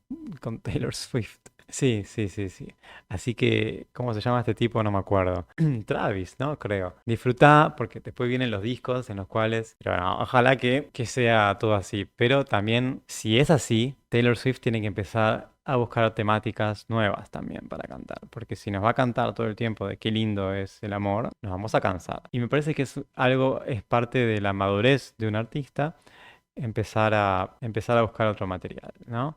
Taylor Swift. Sí, sí, sí, sí. Así que, ¿cómo se llama este tipo? No me acuerdo. Travis, ¿no? Creo. Disfruta porque después vienen los discos en los cuales... Pero bueno, ojalá que sea todo así. Pero también, si es así, Taylor Swift tiene que empezar a buscar temáticas nuevas también para cantar. Porque si nos va a cantar todo el tiempo de qué lindo es el amor, nos vamos a cansar. Y me parece que es parte de la madurez de un artista empezar a buscar otro material, ¿no?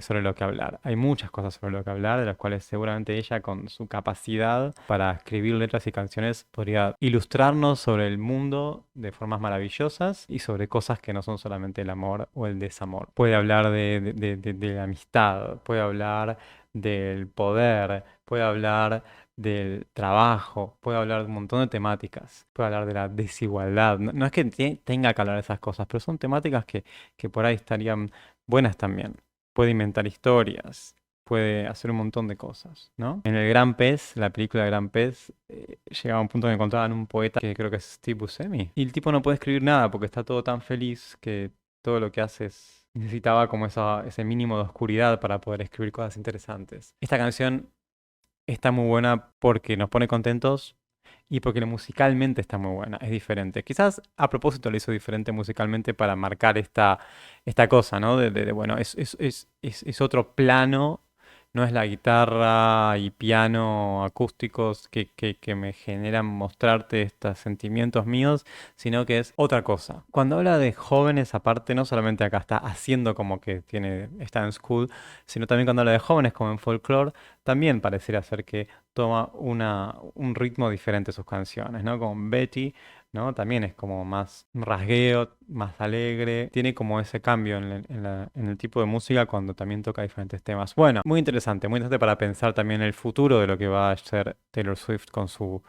Sobre lo que hablar. Hay muchas cosas sobre lo que hablar, de las cuales seguramente ella, con su capacidad para escribir letras y canciones, podría ilustrarnos sobre el mundo de formas maravillosas y sobre cosas que no son solamente el amor o el desamor. Puede hablar de la amistad, puede hablar del poder, puede hablar del trabajo, puede hablar de un montón de temáticas, puede hablar de la desigualdad. No, no es que tenga que hablar de esas cosas, pero son temáticas que por ahí estarían buenas también. Puede inventar historias, puede hacer un montón de cosas, ¿no? En El Gran Pez, la película Gran Pez, llegaba a un punto que encontraban un poeta que creo que es Steve Buscemi. Y el tipo no puede escribir nada porque está todo tan feliz que todo lo que hace necesitaba como ese mínimo de oscuridad para poder escribir cosas interesantes. Esta canción está muy buena porque nos pone contentos y porque musicalmente está muy buena, es diferente. Quizás a propósito lo hizo diferente musicalmente para marcar esta cosa, ¿no? Bueno, es otro plano, no es la guitarra y piano acústicos que me generan mostrarte estos sentimientos míos, sino que es otra cosa. Cuando habla de jóvenes, aparte, no solamente acá está haciendo como que está en school, sino también cuando habla de jóvenes como en Folklore, también pareciera ser que toma un ritmo diferente sus canciones, ¿no? Como Betty, ¿no? También es como más rasgueo, más alegre. Tiene como ese cambio en el tipo de música cuando también toca diferentes temas. Bueno, muy interesante para pensar también el futuro de lo que va a ser Taylor Swift con su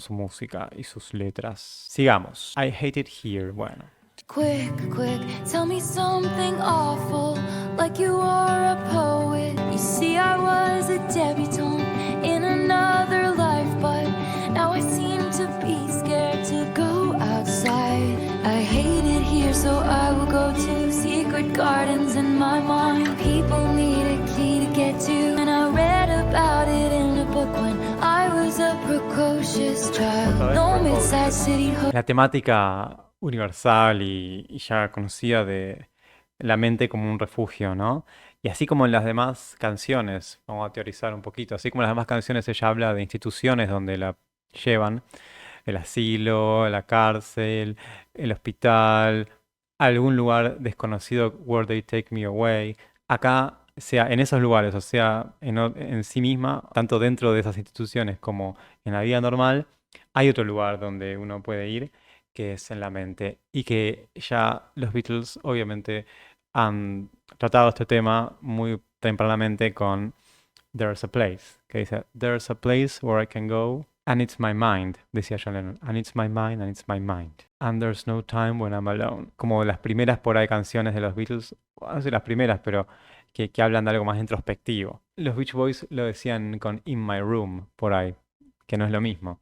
música y sus letras. Sigamos. I Hate It Here. Bueno. Quick, quick, tell me something awful, like you are a poet. You see, I was a debutante in another life, but now I seem to be scared to go outside. I hate it here, so I will go to secret gardens in my mind. People need a key to get to, and I read about it in a book when I was a precocious child. No mid-sized city. La temática universal y ya conocida de la mente como un refugio, ¿no? Y así como en las demás canciones, vamos a teorizar un poquito, así como en las demás canciones ella habla de instituciones donde la llevan, el asilo, la cárcel, el hospital, algún lugar desconocido, where they take me away. Acá, sea en esos lugares, o sea, en sí misma, tanto dentro de esas instituciones como en la vida normal, hay otro lugar donde uno puede ir, que es en la mente, y que ya los Beatles obviamente han tratado este tema muy tempranamente con There's a Place, que dice There's a place where I can go and it's my mind, decía John Lennon, and it's my mind and it's my mind, and there's no time when I'm alone. Como las primeras por ahí canciones de los Beatles, no sé las primeras, pero que hablan de algo más introspectivo. Los Beach Boys lo decían con In My Room por ahí, que no es lo mismo,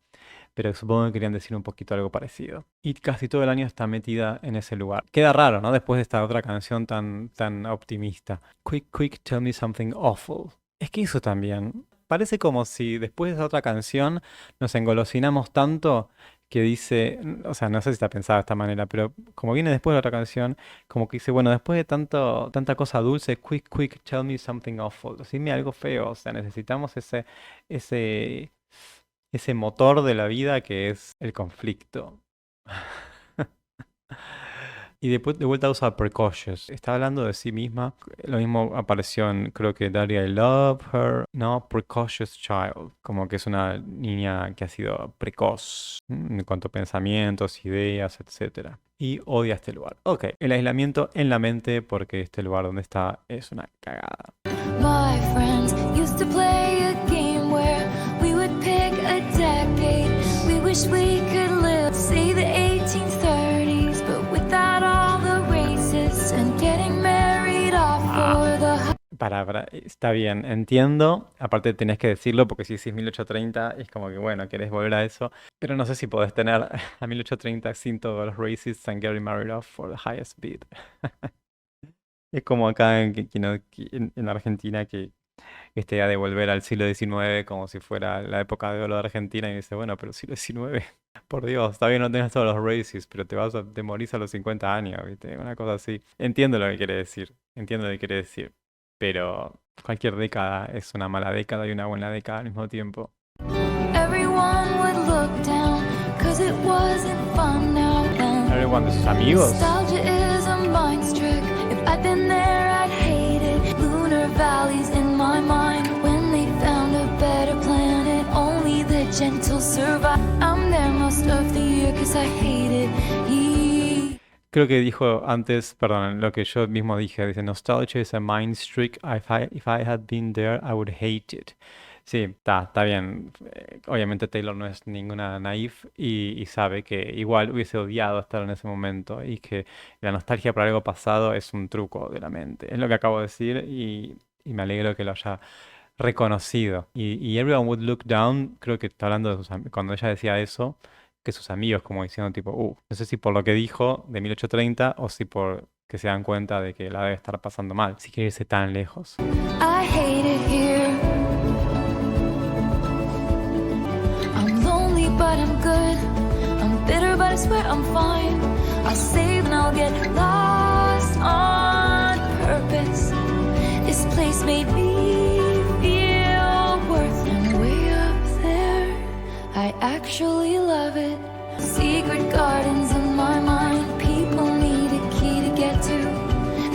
pero supongo que querían decir un poquito algo parecido. Y casi todo el año está metida en ese lugar. Queda raro, ¿no? Después de esta otra canción tan optimista. Quick, quick, tell me something awful. Es que eso también. Parece como si después de esa otra canción nos engolosinamos tanto que dice, o sea, no sé si está pensado de esta manera, pero como viene después de la otra canción, como que dice, bueno, después de tanta cosa dulce, quick, quick, tell me something awful. Decime algo feo, o sea, necesitamos ese motor de la vida que es el conflicto. Y después de vuelta usa Precocious. Está hablando de sí misma. Lo mismo apareció en, creo que Daddy I Love Her. No, Precocious Child. Como que es una niña que ha sido precoz en cuanto a pensamientos, ideas, etc. Y odia este lugar. Ok, el aislamiento en la mente porque este lugar donde está es una cagada. My friends used to play a game where we would pick a decade. We wish we could live, say the 1830s, but without all the racists and getting married off for the está bien, entiendo. Aparte tenés que decirlo porque si decís 1830 es como que, bueno, querés volver a eso. Pero no sé si podés tener a 1830 sin todos los racists and getting married off for the highest bid. Es como acá en Argentina que esta idea de volver al siglo XIX como si fuera la época de oro de Argentina y dice, bueno, pero siglo XIX, por Dios, está bien no tenés todos los races, pero te morís a los 50 años, ¿viste? Una cosa así. Entiendo lo que quiere decir, entiendo lo que quiere decir, pero cualquier década es una mala década y una buena década al mismo tiempo. Everyone would look down, cause it wasn't fun now then. Everyone de sus amigos. Nostalgia is a mind's trick. If I'd been there, I'd hate it. Lunar valleys in my mind. When they found a better planet, only the gentle survive. I'm there most of the year cause I hate it. Creo que dijo antes, perdón, lo que yo mismo dije, dice, nostalgia is a mind trick. If I had been there, I would hate it. Sí, está bien. Obviamente Taylor no es ninguna naif y sabe que igual hubiese odiado estar en ese momento y que la nostalgia por algo pasado es un truco de la mente. Es lo que acabo de decir y me alegro que lo haya reconocido. Y Everyone Would Look Down, creo que está hablando de cuando ella decía eso, que sus amigos como diciendo tipo, no sé si por lo que dijo de 1830 o si por que se dan cuenta de que la debe estar pasando mal, si quiere irse tan lejos. I hate it here. I'm lonely, but I'm good. I'm bitter, but I swear I'm fine. I'll save and I'll get lost on purpose. This place made me feel worth. And way up there, I actually love it. Secret gardens in my mind. People need a key to get to.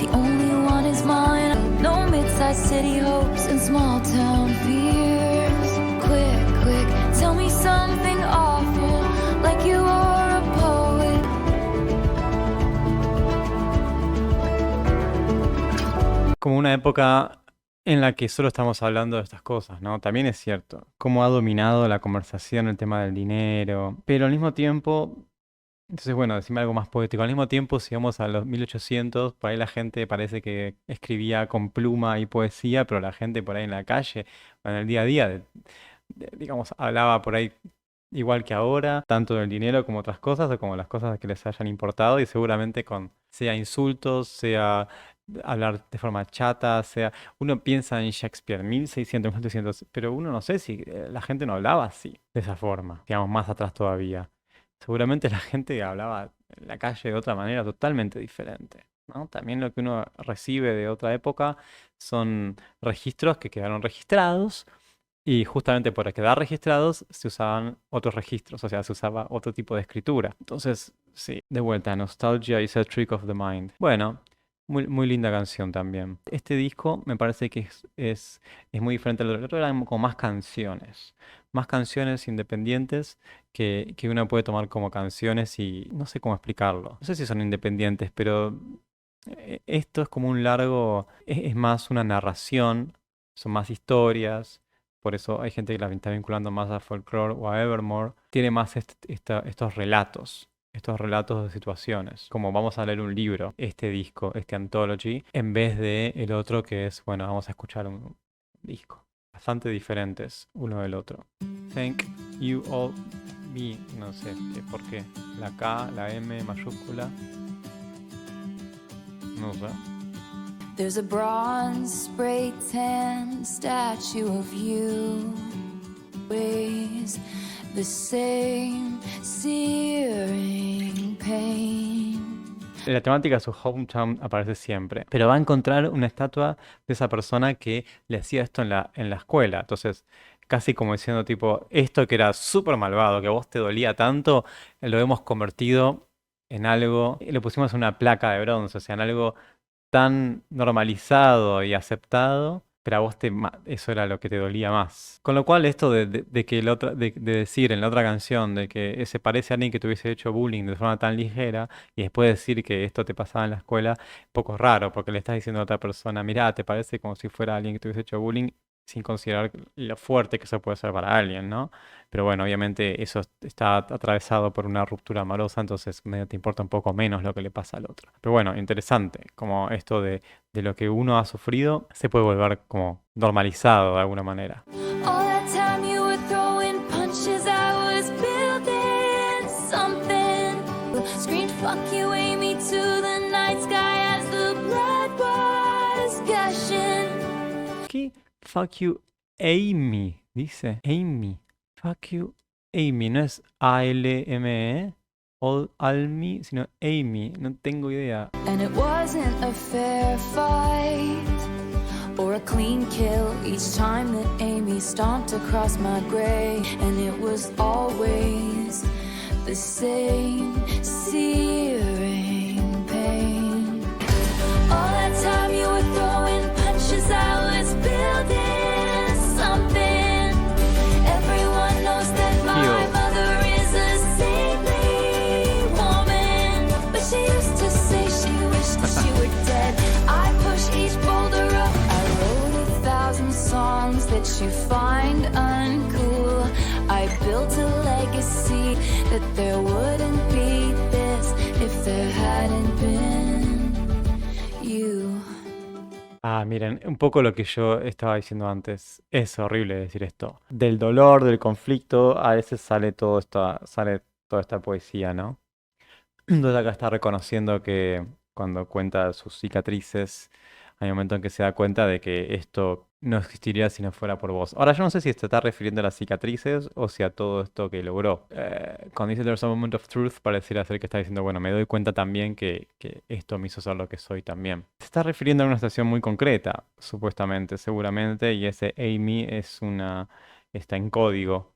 The only one is mine. No mid-sized city hopes and small town fears. Quick, tell me something awful, like you are a poet. Como una época en la que solo estamos hablando de estas cosas, ¿no? También es cierto, cómo ha dominado la conversación el tema del dinero, pero al mismo tiempo, entonces bueno, decime algo más poético, al mismo tiempo si vamos a los 1800, por ahí la gente parece que escribía con pluma y poesía, pero la gente por ahí en la calle, o en el día a día, digamos, hablaba por ahí igual que ahora, tanto del dinero como otras cosas, o como las cosas que les hayan importado, y seguramente con, sea insultos, sea hablar de forma chata, sea, uno piensa en Shakespeare, 1600, 1700, pero uno no sé si la gente no hablaba así, de esa forma, digamos, más atrás todavía. Seguramente la gente hablaba en la calle de otra manera totalmente diferente, ¿no? También lo que uno recibe de otra época son registros que quedaron registrados y justamente por quedar registrados se usaban otros registros, o sea, se usaba otro tipo de escritura. Entonces, sí, de vuelta, Nostalgia is a trick of the mind. Bueno, muy linda canción también. Este disco me parece que es muy diferente al otro, eran como más canciones independientes que uno puede tomar como canciones y no sé cómo explicarlo. No sé si son independientes, pero esto es como un largo, es más una narración, son más historias. Por eso hay gente que la está vinculando más a folklore o a Evermore. Tiene más estos relatos de situaciones. Como vamos a leer un libro, este disco, este anthology, en vez de el otro que es, bueno, vamos a escuchar un disco. Bastante diferentes uno del otro. Thank you all me, no sé por qué. La K, la M mayúscula. No sé. There's a bronze spray tan statue of you, ways the same searing pain. La temática de su hometown aparece siempre, pero va a encontrar una estatua de esa persona que le hacía esto en la escuela. Entonces, casi como diciendo tipo, esto que era súper malvado, que a vos te dolía tanto, lo hemos convertido en algo, lo pusimos en una placa de bronce, o sea, en algo tan normalizado y aceptado, pero a vos eso era lo que te dolía más. Con lo cual esto de que de decir en la otra canción de que se parece a alguien que te hubiese hecho bullying de forma tan ligera y después decir que esto te pasaba en la escuela, un poco raro, porque le estás diciendo a otra persona, mirá, te parece como si fuera alguien que te hubiese hecho bullying sin considerar lo fuerte que eso puede ser para alguien, ¿no? Pero bueno, obviamente eso está atravesado por una ruptura amorosa, entonces medio te importa un poco menos lo que le pasa al otro. Pero bueno, interesante, como esto de lo que uno ha sufrido se puede volver como normalizado de alguna manera. All that time you were throwing punches, I was building something. Screamed fuck you, Amy, to the night sky as the blood was gushing. ¿Qué? Fuck you, Amy, dice. Amy. Fuck you, Amy. No es A-L-M-E, Almi, sino Amy. No tengo idea. And it wasn't a fair fight or a clean kill each time that Amy stomped across my grave. And it was always the same searing pain. All that time you were throwing punches, I was building something. Everyone knows that my Tío. mother is a saintly woman, but she used to say she wished that she were dead. I push each boulder up. I wrote 1,000 songs that you find uncool. I built a legacy that there wouldn't be this if there hadn't been you. Ah, miren, un poco lo que yo estaba diciendo antes. Es horrible decir esto. Del dolor, del conflicto, a veces sale sale toda esta poesía, ¿no? Entonces acá está reconociendo que cuando cuenta sus cicatrices, hay un momento en que se da cuenta de que esto no existiría si no fuera por vos. Ahora yo no sé si se está refiriendo a las cicatrices o si a todo esto que logró. Cuando dice There's a moment of truth, pareciera ser que está diciendo, bueno, me doy cuenta también que esto me hizo ser lo que soy también. Se está refiriendo a una situación muy concreta, supuestamente, seguramente, y ese Amy está en código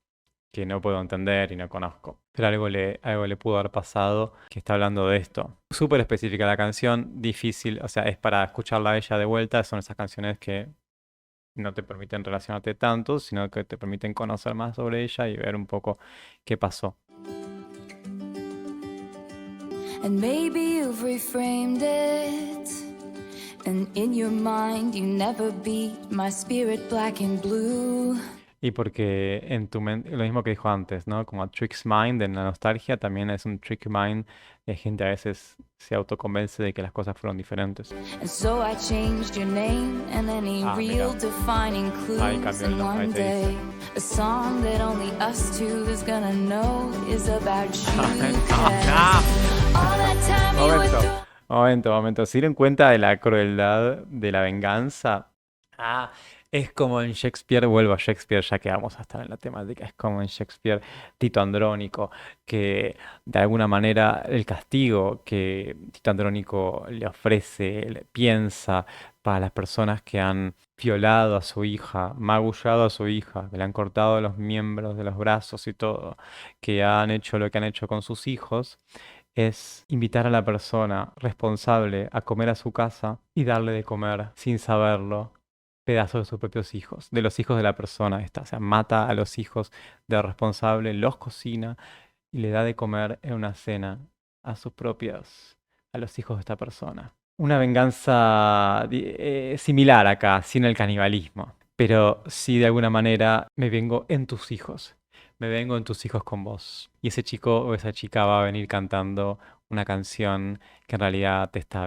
que no puedo entender y no conozco. Pero algo le pudo haber pasado que está hablando de esto. Súper específica la canción, difícil, o sea, es para escucharla a ella de vuelta. Son esas canciones que no te permiten relacionarte tanto, sino que te permiten conocer más sobre ella y ver un poco qué pasó. And maybe you've reframed it, and in your mind you never beat my spirit black and blue. Y porque en tu mente, lo mismo que dijo antes, ¿no? Como a Trick's Mind en la nostalgia, también es un Trick Mind. La gente a veces se autoconvence de que las cosas fueron diferentes. And so I changed your name and any Ah, real mira. defining clues. Ahí cambió el And nombre, ahí one te dice. day, a song that only us two is gonna know is about you. Ah, 'Cause all that time you were Momento. Momento. ¿Se dieron cuenta de la crueldad de la venganza? Ah, es como en Shakespeare, vuelvo a Shakespeare ya que vamos a estar en la temática, es como en Shakespeare, Tito Andrónico, que de alguna manera el castigo que Tito Andrónico le ofrece, le piensa para las personas que han violado a su hija, magullado a su hija, que le han cortado los miembros de los brazos y todo, que han hecho lo que han hecho con sus hijos, es invitar a la persona responsable a comer a su casa y darle de comer sin saberlo pedazos de sus propios hijos, de los hijos de la persona esta. O sea, mata a los hijos del responsable, los cocina y le da de comer en una cena a a los hijos de esta persona. Una venganza similar acá, sin el canibalismo. Pero sí, de alguna manera, me vengo en tus hijos. Me vengo en tus hijos con vos. Y ese chico o esa chica va a venir cantando una canción que en realidad te está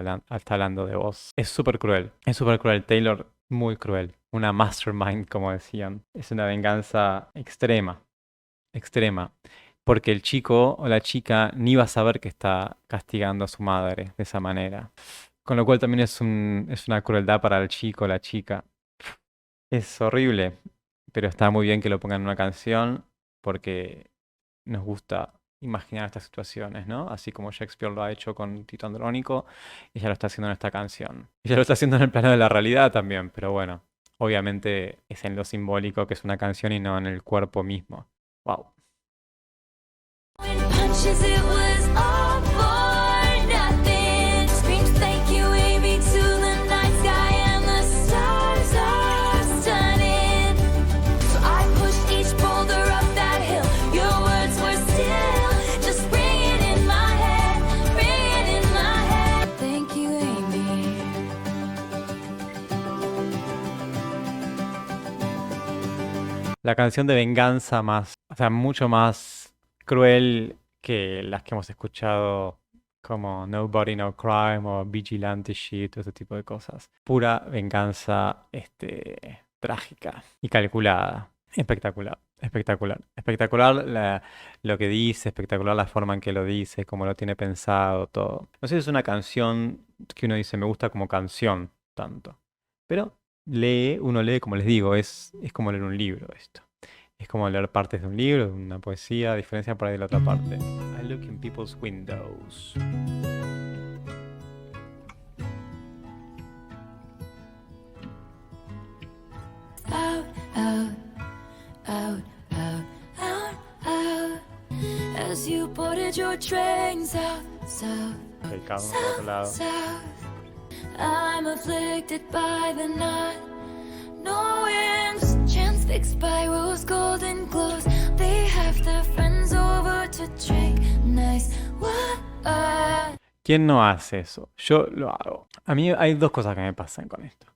hablando de vos. Es súper cruel. Es súper cruel. Taylor, muy cruel. Una mastermind, como decían. Es una venganza extrema. Extrema. Porque el chico o la chica ni va a saber que está castigando a su madre de esa manera. Con lo cual también es una crueldad para el chico o la chica. Es horrible. Pero está muy bien que lo pongan en una canción porque nos gusta imaginar estas situaciones, ¿no? Así como Shakespeare lo ha hecho con Tito Andrónico, ella lo está haciendo en esta canción. Ella lo está haciendo en el plano de la realidad también, pero bueno, obviamente es en lo simbólico que es una canción y no en el cuerpo mismo. Wow. throwing punches, it was all for nothing. Screams thank you, Amy, to the night sky, and the stars are stunning. So I pushed each boulder up that hill. Your words were still just ringing in my head, ringing in my head. Thank you, Amy. la canción de venganza más, o sea, mucho más cruel que las que hemos escuchado como Nobody No Crime o Vigilante Shit, todo ese tipo de cosas. Pura venganza, trágica y calculada. Espectacular, espectacular, espectacular lo que dice, espectacular la forma en que lo dice, cómo lo tiene pensado, todo. No sé si es una canción que uno dice me gusta como canción tanto, pero uno lee, como les digo, es como leer un libro esto. Es como leer partes de un libro, de una poesía, a diferencia por ahí de la otra parte. I look in people's windows. Out, out, out, out, out, out. As you boarded your train south, south, Ok, cada uno por otro south, lado. south. I'm afflicted by the night. No winds, chance fixed by rose golden glows. They have their friends over to drink nice wine. ¿Quién no hace eso? Yo lo hago. A mí hay dos cosas que me pasan con esto.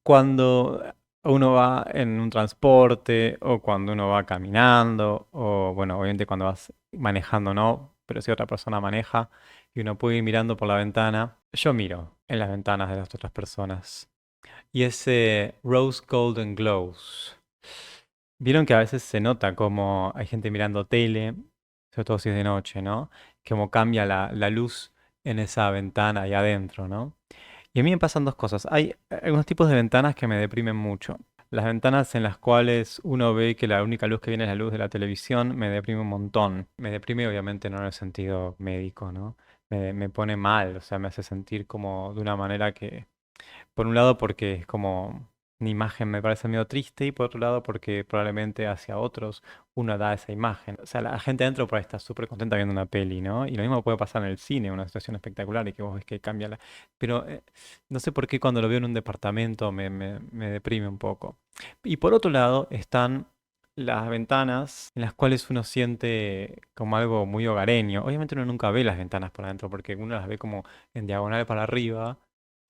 Cuando uno va en un transporte o cuando uno va caminando o bueno, obviamente cuando vas manejando no, pero si otra persona maneja y uno puede ir mirando por la ventana, yo miro en las ventanas de las otras personas. Y ese rose golden glows. Vieron que a veces se nota como hay gente mirando tele, sobre todo si es de noche, ¿no? Como cambia la luz en esa ventana ahí adentro, ¿no? Y a mí me pasan dos cosas. Hay algunos tipos de ventanas que me deprimen mucho. Las ventanas en las cuales uno ve que la única luz que viene es la luz de la televisión me deprime un montón. Me deprime obviamente no en el sentido médico, ¿no? Me pone mal, o sea, me hace sentir como de una manera que, por un lado porque es como una imagen me parece medio triste y por otro lado porque probablemente hacia otros uno da esa imagen. O sea, la gente adentro por ahí está súper contenta viendo una peli, ¿no? Y lo mismo puede pasar en el cine, una situación espectacular y que vos ves que cambia la... Pero no sé por qué cuando lo veo en un departamento me deprime un poco. Y por otro lado están las ventanas en las cuales uno siente como algo muy hogareño. Obviamente uno nunca ve las ventanas por adentro porque uno las ve como en diagonal para arriba,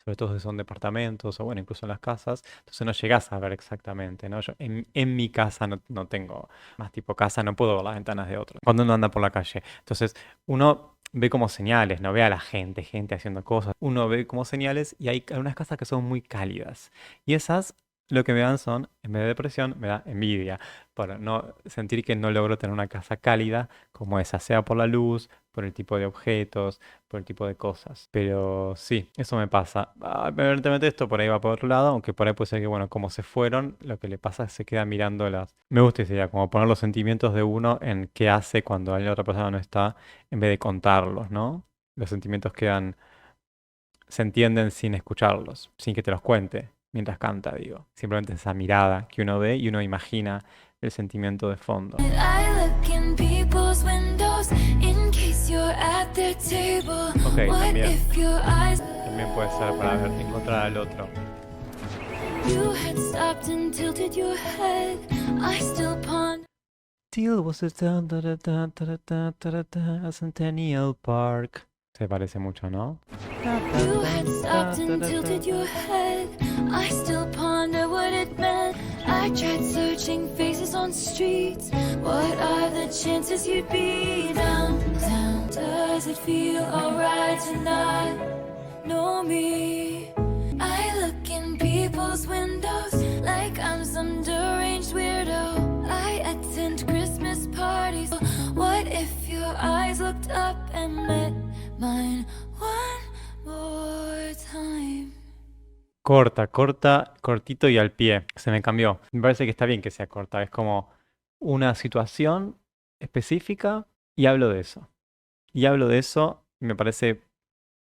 sobre todo si son departamentos o bueno, incluso en las casas, entonces no llegás a ver exactamente, ¿no? Yo en mi casa no tengo más tipo casa, no puedo ver las ventanas de otros cuando uno anda por la calle. Entonces uno ve como señales, no ve a la gente haciendo cosas, uno ve como señales y hay algunas casas que son muy cálidas y esas lo que me dan son, en vez de depresión, me da envidia por no sentir que no logro tener una casa cálida como esa, sea por la luz, por el tipo de objetos, por el tipo de cosas. Pero sí, eso me pasa. Evidentemente esto por ahí va por otro lado, aunque por ahí puede ser que, bueno, como se fueron, lo que le pasa es que se queda mirando las... Me gusta esa idea, como poner los sentimientos de uno en qué hace cuando la otra persona no está, en vez de contarlos, ¿no? Los sentimientos quedan, se entienden sin escucharlos, sin que te los cuente mientras canta, digo. Simplemente esa mirada que uno ve y uno imagina el sentimiento de fondo. I look in people's windows in case you're at their table. Ok, What también. if your eyes También puede ser para ver, encontrar al otro. you had stopped and tilted your head? I still ponder. Till was a Centennial Park. Se parece mucho, ¿no? You had stopped and tilted your head. I still ponder what it meant. I tried searching faces on streets. What are the chances you'd be downtown? Does it feel alright to not know me? I look in people's windows like I'm some deranged weirdo. I attend Christmas parties. What if your eyes looked up and met mine one more time? Corta, corta, cortito y al pie. Se me cambió. Me parece que está bien que sea corta. Es como una situación específica y hablo de eso. Y hablo de eso y me parece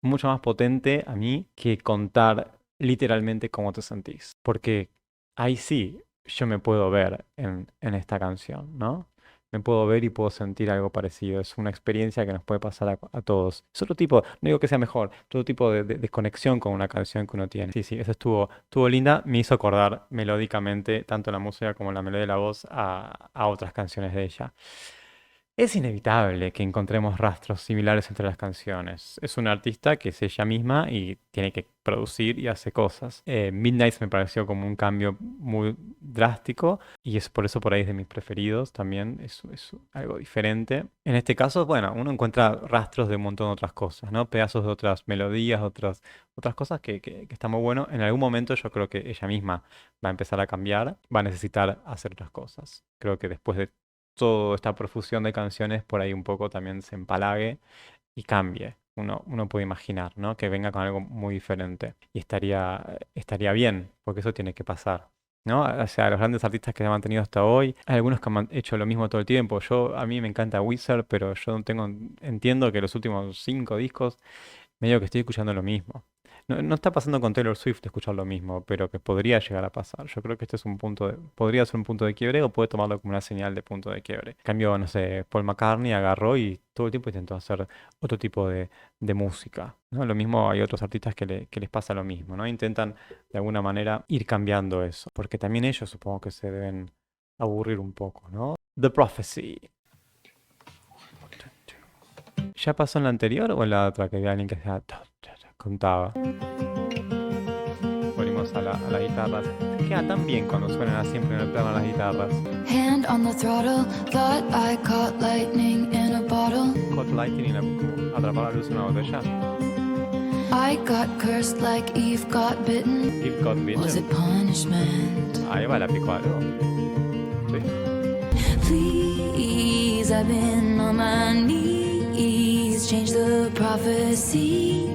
mucho más potente a mí que contar literalmente cómo te sentís. Porque ahí sí yo me puedo ver en esta canción, ¿no? Me puedo ver y puedo sentir algo parecido. Es una experiencia que nos puede pasar a todos. Es otro tipo, no digo que sea mejor, otro tipo de conexión con una canción que uno tiene. Sí, sí, esa estuvo linda. Me hizo acordar melódicamente, tanto la música como la melodía de la voz, a otras canciones de ella. Es inevitable que encontremos rastros similares entre las canciones. Es una artista que es ella misma y tiene que producir y hace cosas. Midnights me pareció como un cambio muy drástico y es por eso por ahí es de mis preferidos también. Es algo diferente. En este caso, bueno, uno encuentra rastros de un montón de otras cosas, ¿no? Pedazos de otras melodías, otras cosas que están muy bueno. En algún momento yo creo que ella misma va a empezar a cambiar, va a necesitar hacer otras cosas. Creo que después de toda esta profusión de canciones por ahí un poco también se empalague y cambie. Uno puede imaginar, ¿no? Que venga con algo muy diferente. Y estaría bien, porque eso tiene que pasar. ¿No? O sea, los grandes artistas que se han mantenido hasta hoy, hay algunos que han hecho lo mismo todo el tiempo. A mí me encanta Wizard, pero yo no entiendo que los últimos 5 discos medio que estoy escuchando lo mismo. No está pasando con Taylor Swift de escuchar lo mismo, pero que podría llegar a pasar. Yo creo que este es podría ser un punto de quiebre o puede tomarlo como una señal de punto de quiebre. En cambio, no sé, Paul McCartney agarró y todo el tiempo intentó hacer otro tipo de música, ¿no? Lo mismo hay otros artistas que les pasa lo mismo, ¿no? Intentan de alguna manera ir cambiando eso, porque también ellos supongo que se deben aburrir un poco, ¿no? The Prophecy. ¿Ya pasó en la anterior o en la otra que había alguien que contaba? Volvimos a las guitarras. Queda tan bien cuando suenan así en primer plano las guitarras. Hand on the throttle, thought I caught lightning in a bottle. Caught lightning, como atrapar la luz en una botella. I got cursed like Eve got bitten. Eve got Was it bitten. punishment? A Eva la picó algo. Sí. Please, I've been on my knees. Change the prophecy.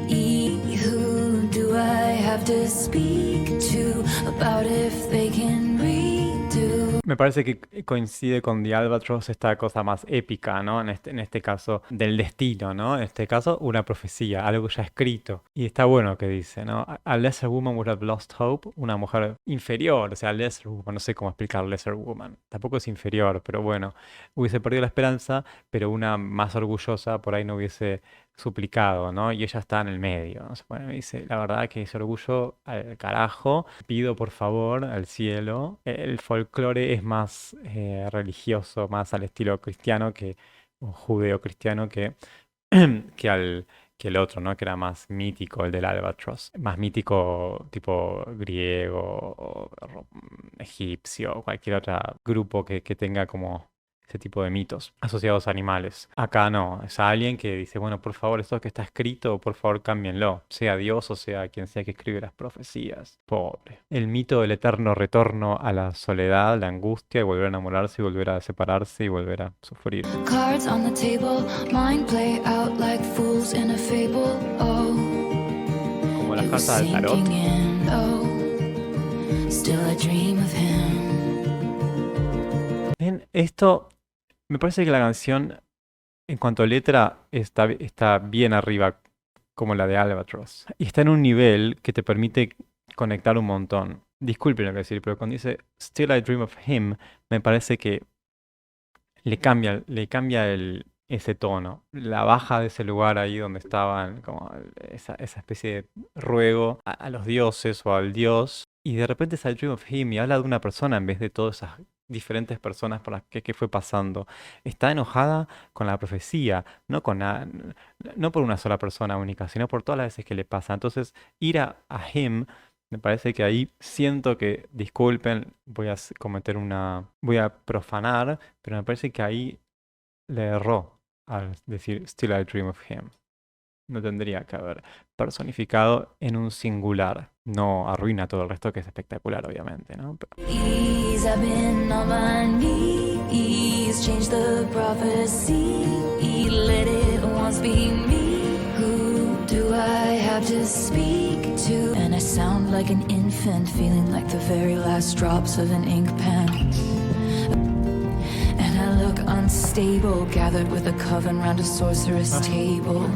Who do I have to speak to about if they can redo? Me parece que coincide con The Albatross esta cosa más épica, ¿no? En este caso, del destino, ¿no? En este caso, una profecía, algo ya escrito. Y está bueno que dice, ¿no? A lesser woman would have lost hope. Una mujer inferior, o sea, lesser woman, no sé cómo explicar lesser woman. Tampoco es inferior, pero bueno, hubiese perdido la esperanza, pero una más orgullosa por ahí no hubiese suplicado, ¿no? Y ella está en el medio, ¿no? Bueno, dice, la verdad que ese orgullo al carajo, pido por favor al cielo. El folclore es más religioso, más al estilo cristiano o judeo-cristiano que el otro, ¿no? Que era más mítico, el del Albatros. Más mítico tipo griego o egipcio, o cualquier otro grupo que tenga como ese tipo de mitos asociados a animales. Acá no, es alguien que dice, bueno, por favor, esto que está escrito, por favor, cámbienlo. Sea Dios o sea quien sea que escribe las profecías. Pobre. El mito del eterno retorno a la soledad, la angustia y volver a enamorarse y volver a separarse y volver a sufrir. Cards on the table, mind play out like fools in a fable. Oh, Como las it was cartas del tarot. sinking in. Oh, still I dream of him. Bien, esto me parece que la canción, en cuanto a letra, está bien arriba, como la de Albatross. Y está en un nivel que te permite conectar un montón. Disculpen lo que decir, pero cuando dice Still I Dream of Him, me parece que le cambia ese tono. La baja de ese lugar ahí donde estaban, como esa especie de ruego a los dioses o al dios. Y de repente es I Dream of Him y habla de una persona en vez de todas esas diferentes personas por las que fue pasando. Está enojada con la profecía, no por una sola persona única, sino por todas las veces que le pasa. Entonces, ir a Him, me parece que ahí siento que, disculpen, voy a profanar, pero me parece que ahí le erró al decir Still I Dream of Him. No tendría que haber personificado en un singular. No arruina todo el resto, que es espectacular, obviamente, ¿no? Ease, I've been on my knees. Change the prophecy. Let it once be me. Who do I have to speak to? And I sound like an infant, feeling like the very last drops of an ink pen. And I look unstable, gathered with a coven round a sorceress table.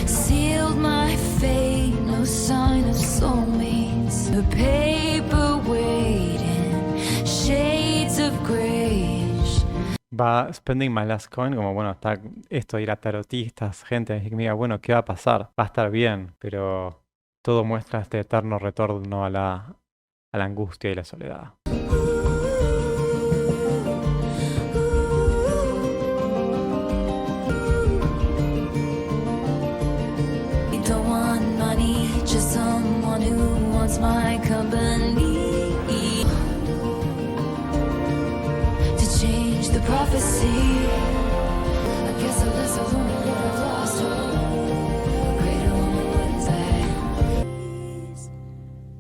Sealed my fate, no sign of soulmates. The paper waiting, shades of grayish. Va spending my last coin, como bueno, está esto de ir a tarotistas, gente que me diga, bueno, ¿qué va a pasar? Va a estar bien, pero todo muestra este eterno retorno a la angustia y la soledad. wants my company to change the prophecy. I guess a lesser woman would have lost her. A greater woman wouldn't say.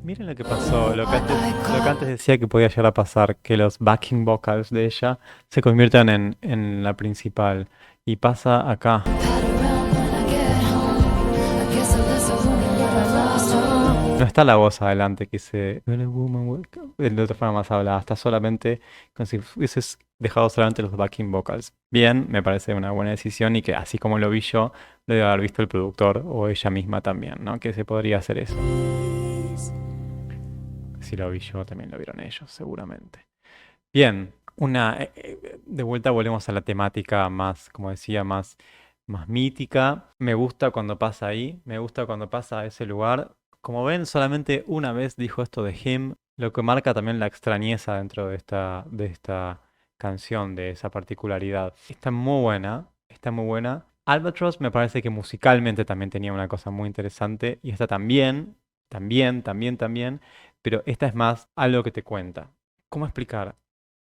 Miren lo que pasó, lo que antes decía que podía llegar a pasar, que los backing vocals de ella se conviertan en la principal. Y pasa acá. Pat around when I get home. I guess a lesser woman would have lost her. No está la voz adelante que dice "When a woman de otra forma más hablada, está solamente como si hubieses dejado solamente los backing vocals. Bien, me parece una buena decisión y que así como lo vi yo, lo debe haber visto el productor o ella misma también, ¿no? Que se podría hacer eso. Si lo vi yo, también lo vieron ellos, seguramente. Bien, de vuelta volvemos a la temática más, como decía, más mítica. Me gusta cuando pasa ahí, me gusta cuando pasa a ese lugar. Como ven, solamente una vez dijo esto de Him, lo que marca también la extrañeza dentro de esta canción, de esa particularidad. Está muy buena, está muy buena. Albatross me parece que musicalmente también tenía una cosa muy interesante y esta también, también, pero esta es más algo que te cuenta. ¿Cómo explicar?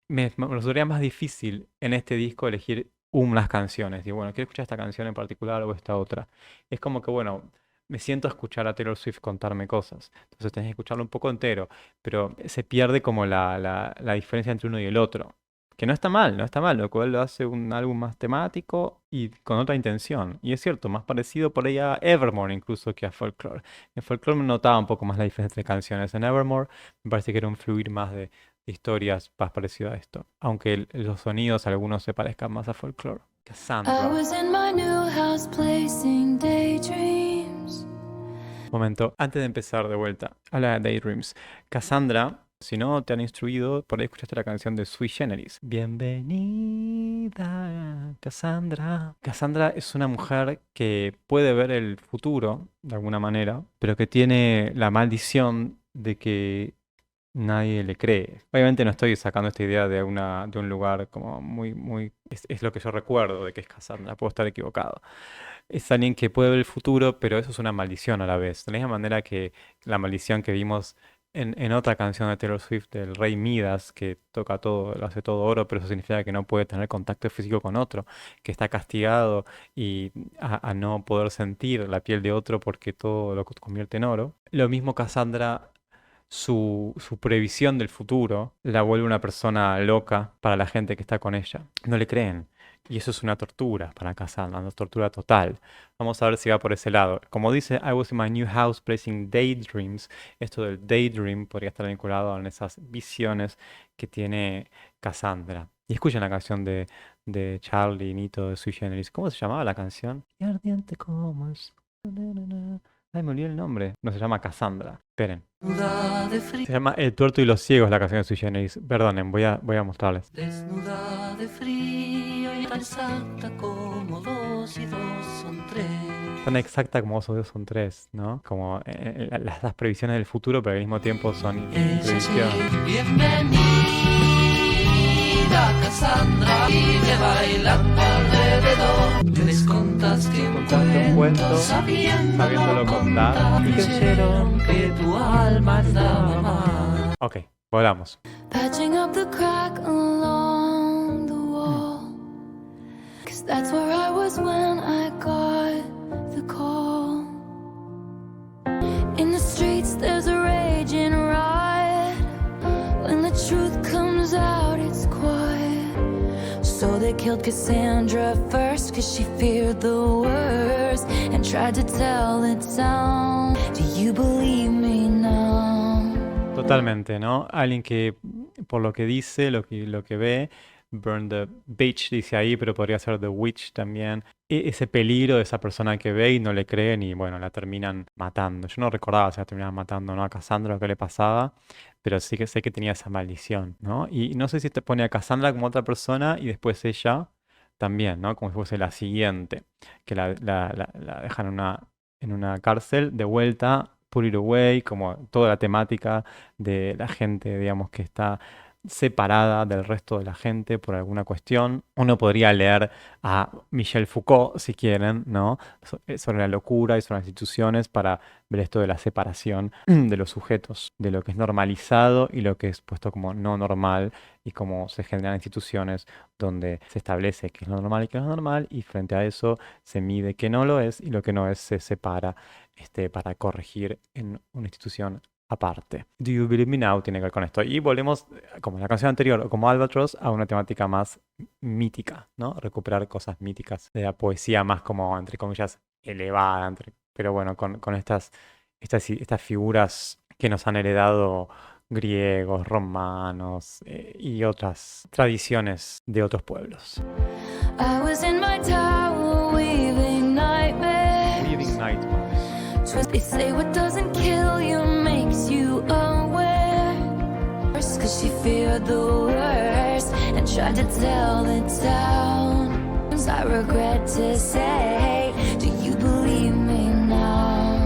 Me resultaría más difícil en este disco elegir unas canciones. Y bueno, quiero escuchar esta canción en particular o esta otra. Es como que, bueno, me siento a escuchar a Taylor Swift contarme cosas. Entonces tenés que escucharlo un poco entero. Pero se pierde como la diferencia entre uno y el otro. Que no está mal, no está mal. Lo cual lo hace un álbum más temático y con otra intención. Y es cierto, más parecido por ahí a Evermore incluso que a Folklore. En Folklore me notaba un poco más la diferencia entre canciones. En Evermore me parece que era un fluir más de historias más parecido a esto. Aunque los sonidos algunos se parezcan más a Folklore. I Cassandra. was in my new house placing daydreams. Momento, antes de empezar de vuelta a la Daydreams. Cassandra, si no te han instruido, por ahí escuchaste la canción de Sui Generis. Bienvenida, Cassandra. Cassandra es una mujer que puede ver el futuro, de alguna manera, pero que tiene la maldición de que nadie le cree. Obviamente no estoy sacando esta idea de un lugar como muy... Es lo que yo recuerdo de que es Cassandra, puedo estar equivocado. Es alguien que puede ver el futuro, pero eso es una maldición a la vez. De la misma manera que la maldición que vimos en otra canción de Taylor Swift, del Rey Midas, que toca todo, lo hace todo oro, pero eso significa que no puede tener contacto físico con otro, que está castigado y a no poder sentir la piel de otro porque todo lo convierte en oro. Lo mismo Cassandra, su previsión del futuro la vuelve una persona loca para la gente que está con ella. No le creen. Y eso es una tortura para Cassandra, una tortura total. Vamos a ver si va por ese lado. Como dice, I was in my new house placing daydreams. Esto del daydream podría estar vinculado a esas visiones que tiene Cassandra. Y escuchen la canción de Charlie Nito de Sui Generis. ¿Cómo se llamaba la canción? Y ardiente como el sol. Ay, me olvidé el nombre. No se llama Cassandra. Esperen. Desnuda de frío, Se llama El tuerto y los ciegos, la canción de Sui Generis. Perdonen, voy a mostrarles. desnuda de frío y tan exacta como 2 y 2 son 3. Tan exacta como esos dos son tres, ¿no? Como las previsiones del futuro, pero al mismo tiempo son Es así, previsiones. bienvenida Cassandra, y de bailando alrededor. Te descontas que un Contaste un cuento, sabiéndolo contar, y creyeron que tu alma estaba mal. Ok, volvamos. Patching up the crack along the wall. 'Cause that's where I was when I got the call. In the streets there's a raging riot. When the truth comes out it's quiet. So they killed Cassandra first 'cause she feared the worst and tried to tell the town. Do you believe me now? Totalmente, ¿no? Alguien que, por lo que dice, lo que ve, Burn the Bitch dice ahí, pero podría ser The Witch también. Ese peligro de esa persona que ve y no le creen y bueno, la terminan matando. Yo no recordaba si la terminaban matando o no a Cassandra o qué le pasaba, pero sí que sé que tenía esa maldición, ¿no? Y no sé si te pone a Cassandra como otra persona y después ella también, ¿no? Como si fuese la siguiente, que la dejan en una cárcel de vuelta, put it away, como toda la temática de la gente, digamos, que está separada del resto de la gente por alguna cuestión. Uno podría leer a Michel Foucault, si quieren, ¿no? Sobre la locura y sobre las instituciones para ver esto de la separación de los sujetos, de lo que es normalizado y lo que es puesto como no normal y cómo se generan instituciones donde se establece qué es lo normal y qué no es normal y frente a eso se mide qué no lo es y lo que no es se separa para corregir en una institución aparte. Do You Believe Me Now tiene que ver con esto. Y volvemos, como en la canción anterior, o como Albatross, a una temática más mítica, ¿no? Recuperar cosas míticas de la poesía más como, entre comillas, elevada. Pero bueno, con estas figuras que nos han heredado griegos, romanos y otras tradiciones de otros pueblos. I was in my tower weaving nightmares. Living Nightmares. They say what doesn't kill you makes you aware. Cause she feared the worst and tried to tell the town. I regret to say, do you believe me now?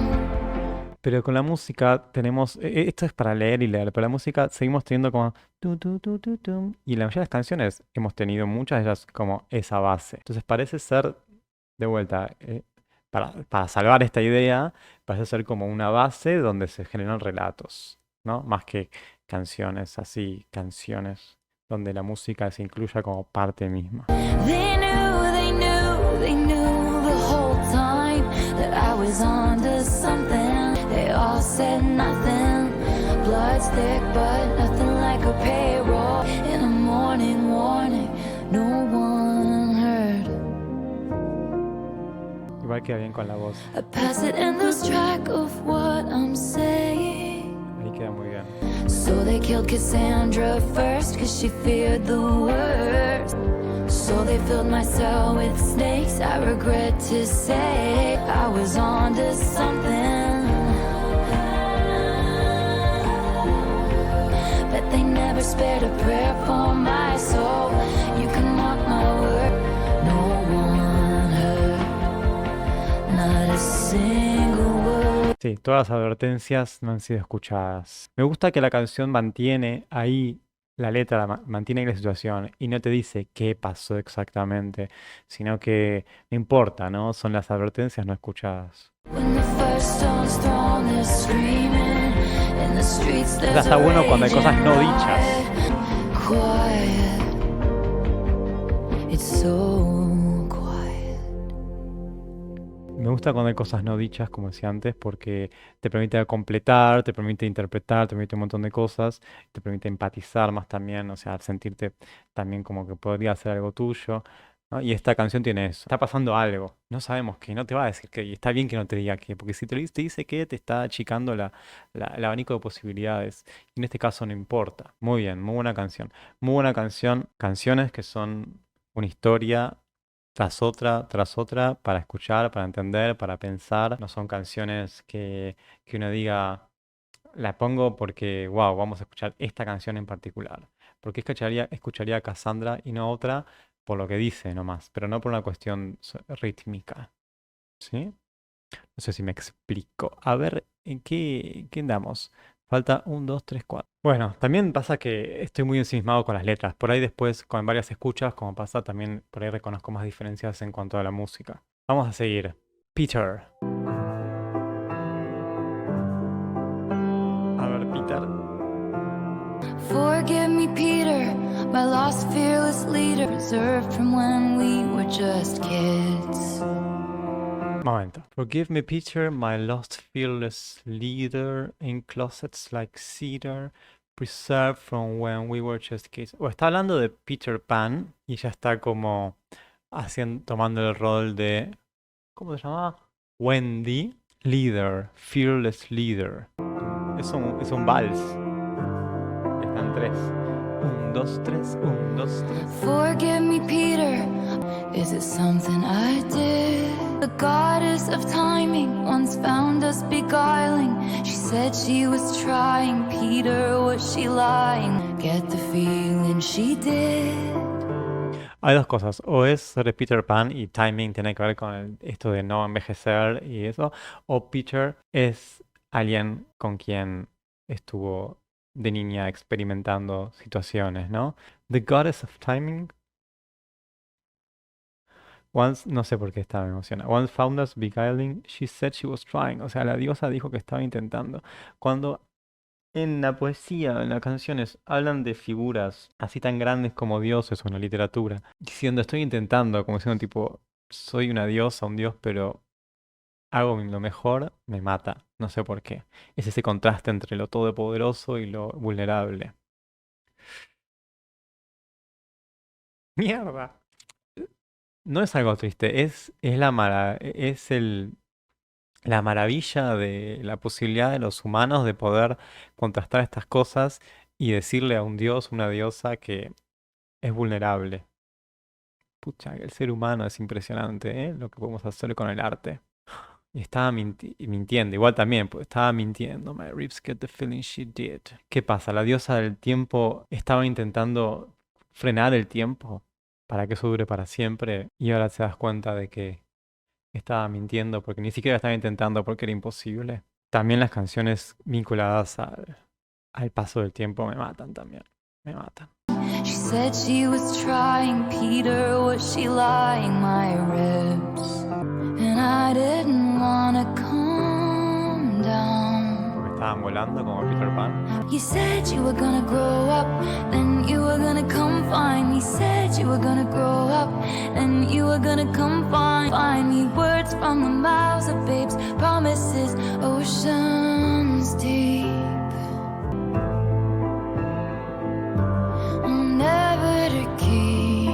Pero con la música tenemos, esto es para leer y leer, pero la música seguimos teniendo como tu, tu, tu, tu, tum, y la mayoría de las canciones hemos tenido muchas de ellas como esa base. Entonces parece ser, de vuelta, para salvar esta idea, parece ser como una base donde se generan relatos, ¿no? Más que canciones así, canciones donde la música se incluya como parte misma. They knew, they knew, they knew the whole time that I was onto something. They all said nothing. Blood's thick, but nothing like a payroll. In a morning warning, no one heard. Igual queda bien con la voz, I pass it and lose track of what I'm saying. ahí queda muy bien. So they killed Cassandra first, cause she feared the worst. So they filled my cell with snakes. I regret to say I was onto something. But they never spared a prayer for my soul. You can mark my word, no one heard, not a single word. Sí, todas las advertencias no han sido escuchadas. Me gusta que la canción mantiene ahí la letra, mantiene ahí la situación y no te dice qué pasó exactamente, sino que no importa, ¿no? Son las advertencias no escuchadas. When the first stone's thrown, they're screaming. In the streets there's Está a bueno cuando hay cosas no raging dichas. riot. Quiet. It's so quiet. Me gusta cuando hay cosas no dichas, como decía antes, porque te permite completar, te permite interpretar, te permite un montón de cosas, te permite empatizar más también, o sea, sentirte también como que podría ser algo tuyo, ¿no? Y esta canción tiene eso. Está pasando algo, no sabemos qué, no te va a decir qué, y está bien que no te diga qué, porque si te dice qué, te está achicando el abanico de posibilidades, y en este caso no importa. Muy bien, muy buena canción. Muy buena canción, canciones que son una historia tras otra, para escuchar, para entender, para pensar. No son canciones que uno diga, la pongo porque, wow, vamos a escuchar esta canción en particular. Porque escucharía a Cassandra y no otra por lo que dice nomás, pero no por una cuestión rítmica. ¿Sí? No sé si me explico. A ver, ¿en qué andamos? Falta 1, 2, 3, 4. Bueno, también pasa que estoy muy ensimismado con las letras. Por ahí después, con varias escuchas, como pasa, también por ahí reconozco más diferencias en cuanto a la música. Vamos a seguir. Peter. A ver, Peter. Forgive me, Peter, my lost fearless leader, reserved from when we were just kids. Momento. Forgive me, Peter, my lost fearless leader in closets like cedar, preserved from when we were just kids. O está hablando de Peter Pan y ya está como tomando el rol de, ¿cómo se llamaba? Wendy, leader, fearless leader. Es un vals. Están 3. 1, 2, 3, 1, 2, 3. Forgive me, Peter, is it something I did? The goddess of timing once found us beguiling. She said she was trying, Peter, was she lying? Get the feeling she did. Hay dos cosas, o es sobre Peter Pan y timing tiene que ver con esto de no envejecer y eso, o Peter es alguien con quien estuvo de niña experimentando situaciones, ¿no? The Goddess of Timing. Once, no sé por qué estaba emocionada. Once found us beguiling, she said she was trying. O sea, la diosa dijo que estaba intentando. Cuando en la poesía, en las canciones, hablan de figuras así tan grandes como dioses o en la literatura, diciendo estoy intentando, como diciendo tipo, soy una diosa, un dios, pero hago lo mejor, me mata. No sé por qué. Es ese contraste entre lo todopoderoso y lo vulnerable. Mierda. No es algo triste, es la maravilla de la posibilidad de los humanos de poder contrastar estas cosas y decirle a un dios, una diosa que es vulnerable. Pucha, el ser humano es impresionante, ¿eh? Lo que podemos hacer con el arte. Y estaba mintiendo, igual también, pues estaba mintiendo. My ribs get the feeling she did. ¿Qué pasa? La diosa del tiempo estaba intentando frenar el tiempo para que eso dure para siempre y ahora te das cuenta de que estaba mintiendo porque ni siquiera estaba intentando porque era imposible. También las canciones vinculadas al paso del tiempo me matan también. Me matan. She said she was trying, Peter, was she lying? My ribs. And I didn't wanna calm down. Porque estaban volando como Peter Pan. You said you were gonna grow up, then you were gonna come find me. Said you were gonna grow up, then you were gonna come find me. Words from the mouths of babes, promises, oceans deep. Never to keep.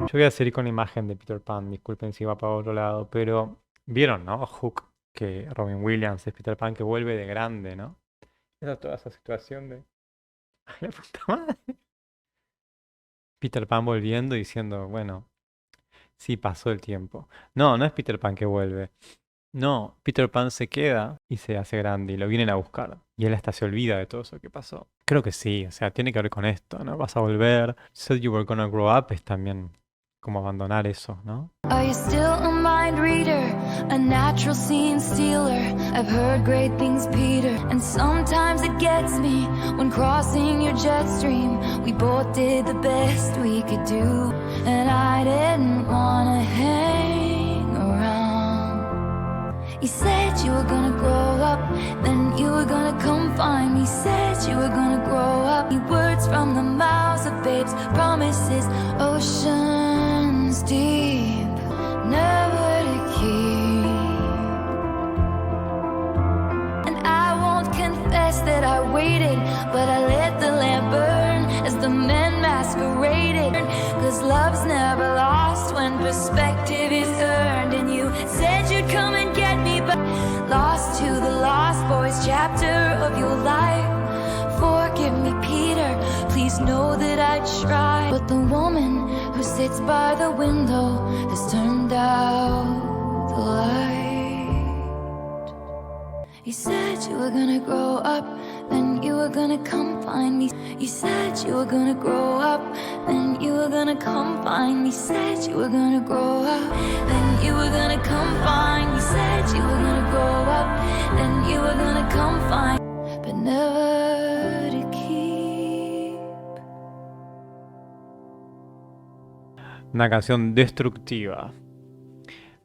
Yo voy a seguir con la imagen de Peter Pan, disculpen si va para otro lado, pero vieron, ¿no? Hook, que Robin Williams es Peter Pan que vuelve de grande, ¿no? Toda esa situación de... ¡Ay, la puta madre! Peter Pan volviendo y diciendo, bueno, sí, pasó el tiempo. No, no es Peter Pan que vuelve. No, Peter Pan se queda y se hace grande y lo vienen a buscar. Y él hasta se olvida de todo eso que pasó. Creo que sí, o sea, tiene que ver con esto, ¿no? Vas a volver. Said you were gonna grow up es también como abandonar eso, ¿no? Are you still a mind reader, a natural scene stealer? I've heard great things, Peter, and sometimes it gets me when crossing your jet stream. We both did the best we could do, and I didn't wanna hang around. You said you were gonna grow up, then you were gonna come find me. Said you were gonna grow up. Words from the mouths of babes, promises, oceans deep, never to keep. And I won't confess that I waited, but I let the lamp burn as the men masqueraded. Cause love's never lost when perspective is earned. And you said you'd come and get me, but lost to the Lost Boys chapter of your life. Forgive me, Peter, please know that I tried. But the woman who sits by the window has turned out the light. You said you were gonna grow up, then you were gonna come find me. You said you were gonna grow up, then you were gonna come find me. Said you were gonna grow up, then you were gonna come find me. Said you were gonna grow up, then you were gonna come find me. But never to keep. Una canción destructiva.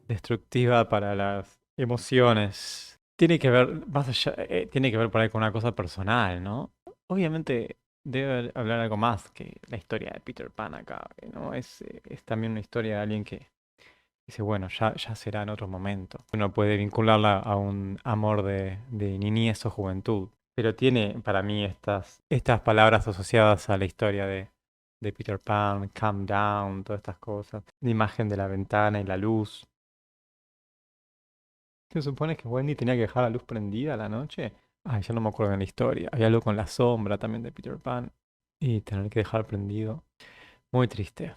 Destructiva para las emociones. Tiene que ver, más allá, tiene que ver por ahí con una cosa personal, ¿no? Obviamente debe hablar algo más que la historia de Peter Pan acá, ¿no? Es también una historia de alguien que dice, bueno, ya será en otro momento. Uno puede vincularla a un amor de niñez o juventud. Pero tiene para mí estas palabras asociadas a la historia de Peter Pan, calm down, todas estas cosas. La imagen de la ventana y la luz. ¿Se supone que Wendy tenía que dejar la luz prendida a la noche? Ay, ya no me acuerdo de la historia. Había algo con la sombra también de Peter Pan. Y tener que dejar prendido. Muy triste.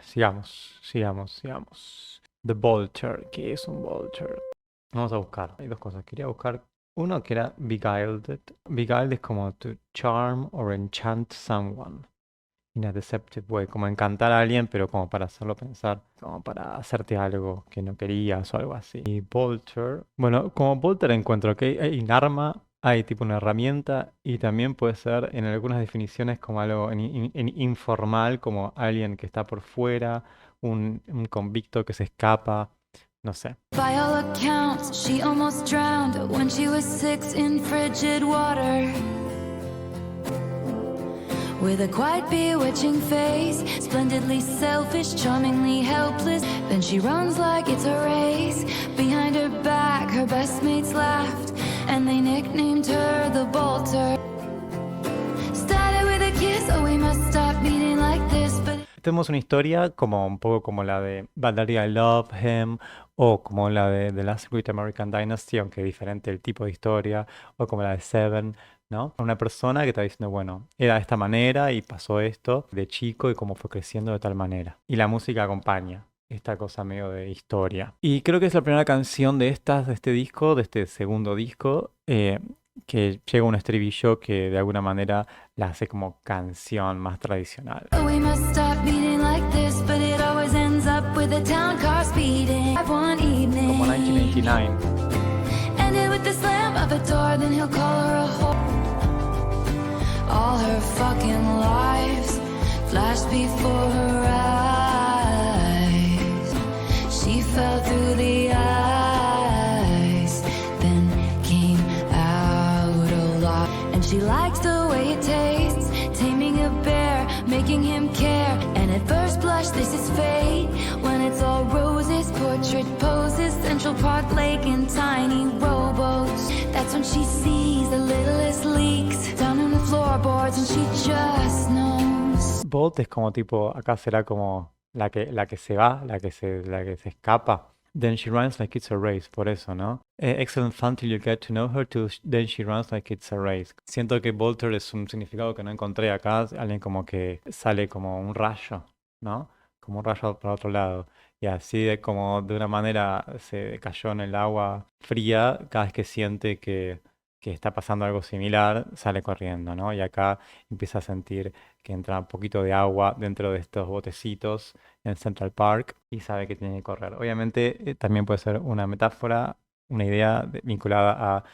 Sigamos. The Vulture. ¿Qué es un Vulture? Vamos a buscar. Hay dos cosas. Quería buscar uno que era Beguiled. Beguiled es como to charm or enchant someone. In a deceptive way. Como encantar a alguien, pero como para hacerlo pensar. Como para hacerte algo que no querías o algo así. Y Vulture. Bueno, como Vulture encuentro que hay un arma hay tipo una herramienta y también puede ser en algunas definiciones como algo en informal, como alguien que está por fuera, un convicto que se escapa, no sé. By all accounts, she almost drowned when she was 6 in frigid water. With a quite bewitching face, splendidly selfish, charmingly helpless. Then she runs like it's a race. Behind her back, her best mates laughed, and they nicknamed her the Bolter. Started with a kiss, oh we must stop meeting like this, but Tenemos una historia como un poco como la de Valeria I Love Him o como la de The Last Great American Dynasty, aunque diferente el tipo de historia, o como la de Seven, ¿no? Una persona que está diciendo, bueno, era de esta manera y pasó esto de chico y cómo fue creciendo de tal manera. Y la música acompaña esta cosa medio de historia. Y creo que es la primera canción de este disco, de este segundo disco, que llega un estribillo que de alguna manera la hace como canción más tradicional. we must stop meeting like this. But it always ends up with a town car speeding. One evening, Como 1989. ended with the slam of a door, then he'll call her a whore. All her fucking lives flashed before her eyes. She fell through the ice, then came out alive. And she likes the way it tastes, taming a bear, making him care. And at first blush, this is fate. When it's all roses, portrait poses, Central Park Lake and tiny rowboats. That's when she sees the littlest leaks down on the floorboards, and she just knows. Bolt es como tipo, acá será como la que se va, la que se escapa. Then she runs like it's a race, por eso, ¿no? Excellent fun till you get to know her, then she runs like it's a race. Siento que Bolter es un significado que no encontré acá, alguien como que sale como un rayo, ¿no? Como un rayo para otro lado. Y así de como de una manera se cayó en el agua fría, cada vez que siente que está pasando algo similar, sale corriendo, ¿no? Y acá empieza a sentir que entra un poquito de agua dentro de estos botecitos en Central Park y sabe que tiene que correr. Obviamente también puede ser una metáfora, una idea vinculada a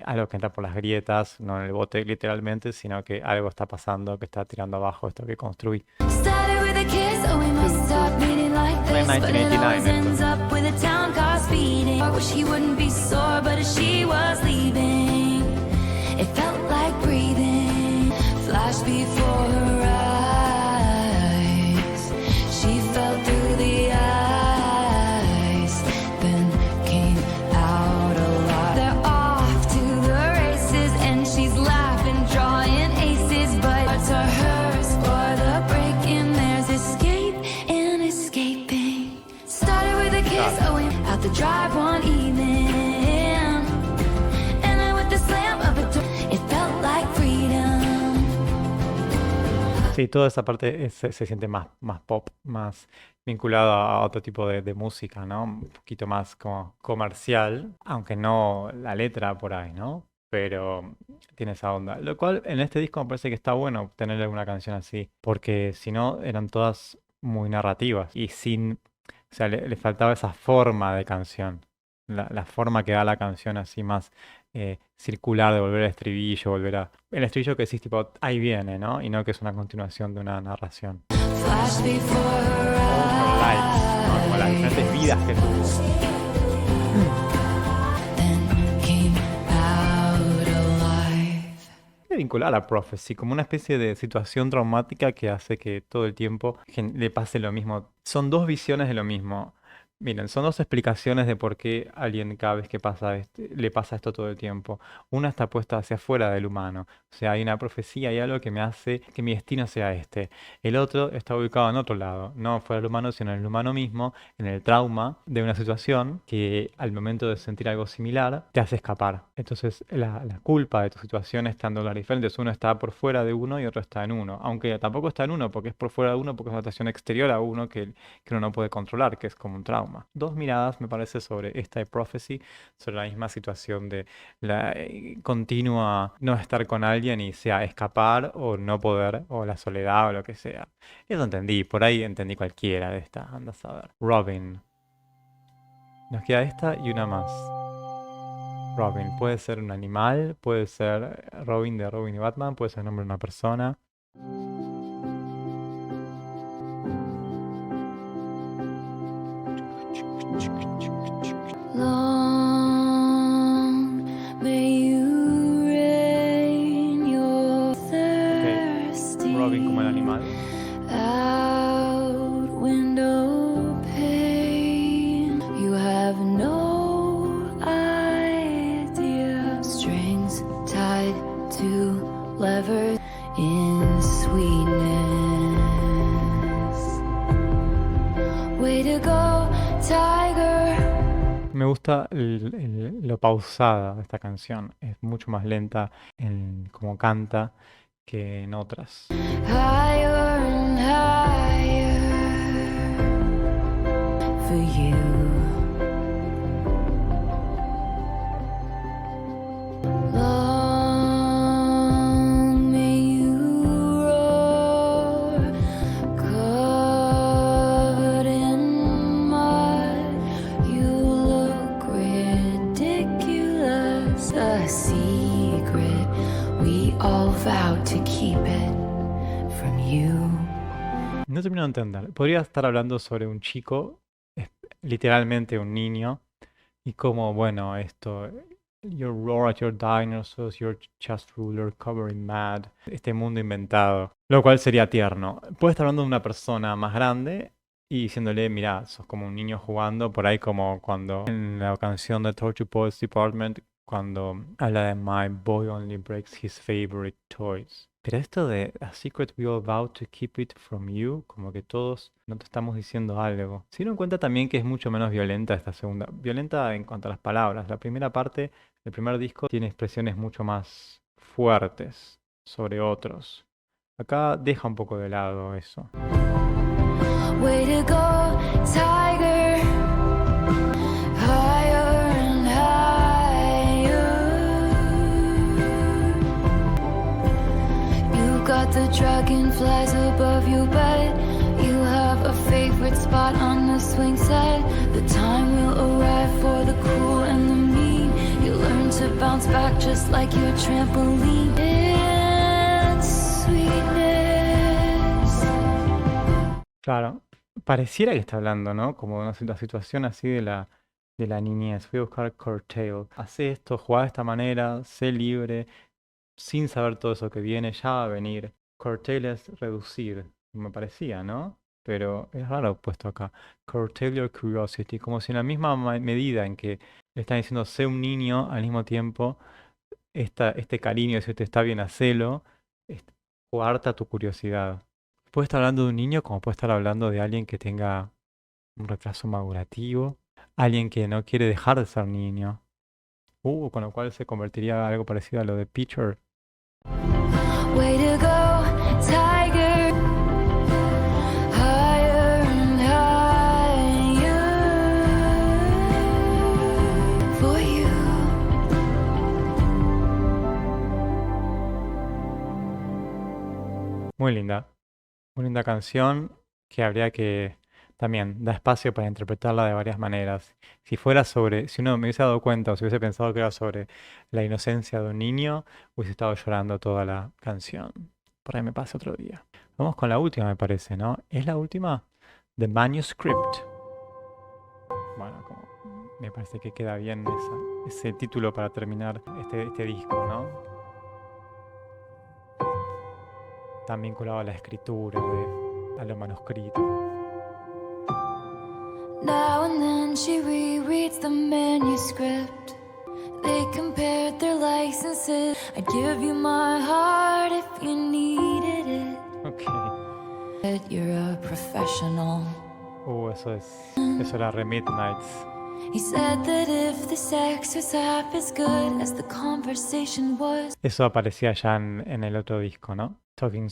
algo que entra por las grietas, no en el bote literalmente, sino que algo está pasando, que está tirando abajo esto que construí. Started with a kiss, oh we must stop meeting like this. But it 1989 always esto. ends up with a town car speeding. I wish he wouldn't be sore, but as she was leaving, it felt like breathing flashed before her eyes. She fell through the ice, then came out alive. They're off to the races, and she's laughing, drawing aces, but it's are hers for the break in theirs. Escape and escaping. Started with a kiss, oh, we out the drive one evening, and then with the slam of a door, it felt like freedom. Sí, toda esa parte se siente más pop, más vinculado a otro tipo de música, ¿no? Un poquito más como comercial, aunque no la letra por ahí, ¿no? Pero tiene esa onda. Lo cual en este disco me parece que está bueno tener alguna canción así, porque si no eran todas muy narrativas y sin, o sea, le faltaba esa forma de canción, la forma que da la canción así más circular, de volver al estribillo, volver a... El estribillo que decís tipo, ahí viene, ¿no? Y no que es una continuación de una narración. Flash before her Como lives, ¿no? Como las diferentes vidas que tuvo. then came out alive. Vincular a Prophecy como una especie de situación traumática que hace que todo el tiempo le pase lo mismo. Son dos visiones de lo mismo. Miren, son dos explicaciones de por qué a alguien cada vez que pasa le pasa esto todo el tiempo. Una está puesta hacia afuera del humano. O sea, hay una profecía, hay algo que me hace que mi destino sea este. El otro está ubicado en otro lado, no fuera del humano, sino en el humano mismo, en el trauma de una situación que al momento de sentir algo similar te hace escapar. Entonces, la culpa de tu situación está en lugares diferentes. Uno está por fuera de uno y otro está en uno. Aunque tampoco está en uno, porque es por fuera de uno, porque es una situación exterior a uno que uno no puede controlar, que es como un trauma. Dos miradas, me parece, sobre esta de Prophecy, sobre la misma situación de la continua no estar con alguien y sea escapar o no poder, o la soledad o lo que sea. Eso entendí, por ahí entendí cualquiera de estas, andas a ver. Robin. Nos queda esta y una más. Robin. Puede ser un animal, puede ser Robin de Robin y Batman, puede ser el nombre de una persona. Long may you reign your Robin como el thirsty animal. out window pane. You have no idea. Strings tied to levers in sweetness. Way to go, tiger. Me gusta lo pausada de esta canción. Es mucho más lenta en cómo canta que en otras. Higher and higher for you. Long may you roar, covered in mud. You look ridiculous. A secret we all vowed to keep it from you. No termino de entender. Podría estar hablando sobre un chico, literalmente un niño, y como, bueno, esto, you roar at your dinosaurs, your just ruler covered in mad, este mundo inventado, lo cual sería tierno. Puede estar hablando de una persona más grande y diciéndole, mira, sos como un niño jugando, por ahí como cuando en la canción de Torture Boys Department, cuando habla de My boy only breaks his favorite toys. Pero esto de A secret we all vow to keep it from you, como que todos no te estamos diciendo algo. Se dieron cuenta también que es mucho menos violenta esta segunda. Violenta en cuanto a las palabras. La primera parte del primer disco tiene expresiones mucho más fuertes sobre otros. Acá deja un poco de lado eso. Way to go, tiger. Higher and higher. You got the dragonflies above your bed. You have a favorite spot on the swing set. The time will arrive for the cruel and the mean. You learn to bounce back just like your trampoline. It's sweetness. Claro, pareciera que está hablando, ¿no? Como una situación así de la niñez. Voy a buscar curtail. Hace esto, juega de esta manera, sé libre, sin saber todo eso que viene, ya va a venir. Curtail es reducir, me parecía, ¿no? Pero es raro puesto acá. Curtail your curiosity, como si en la misma medida en que le están diciendo sé un niño, al mismo tiempo, este cariño, si te está bien, hacelo, coarta tu curiosidad. Puede estar hablando de un niño como puede estar hablando de alguien que tenga un retraso madurativo, alguien que no quiere dejar de ser niño. Con lo cual se convertiría en algo parecido a lo de Peter. Way to go, tiger. Higher and higher for you. Muy linda. Muy linda canción que habría que también da espacio para interpretarla de varias maneras. Si uno me hubiese dado cuenta o si hubiese pensado que era sobre la inocencia de un niño, hubiese estado llorando toda la canción. Por ahí me pasa otro día. Vamos con la última, me parece, ¿no? ¿Es la última? The Manuscript. Bueno, me parece que queda bien ese título para terminar este disco, ¿no? Tan vinculado a la escritura, a lo manuscrito. Now and then she rereads the manuscript. They compared their licenses. I'd give you my heart if you needed it. Ok. But you're a professional. Eso era Re Midnights. He said that if the sex was half as good as the conversation was. Eso aparecía ya en el otro disco, ¿no? Talking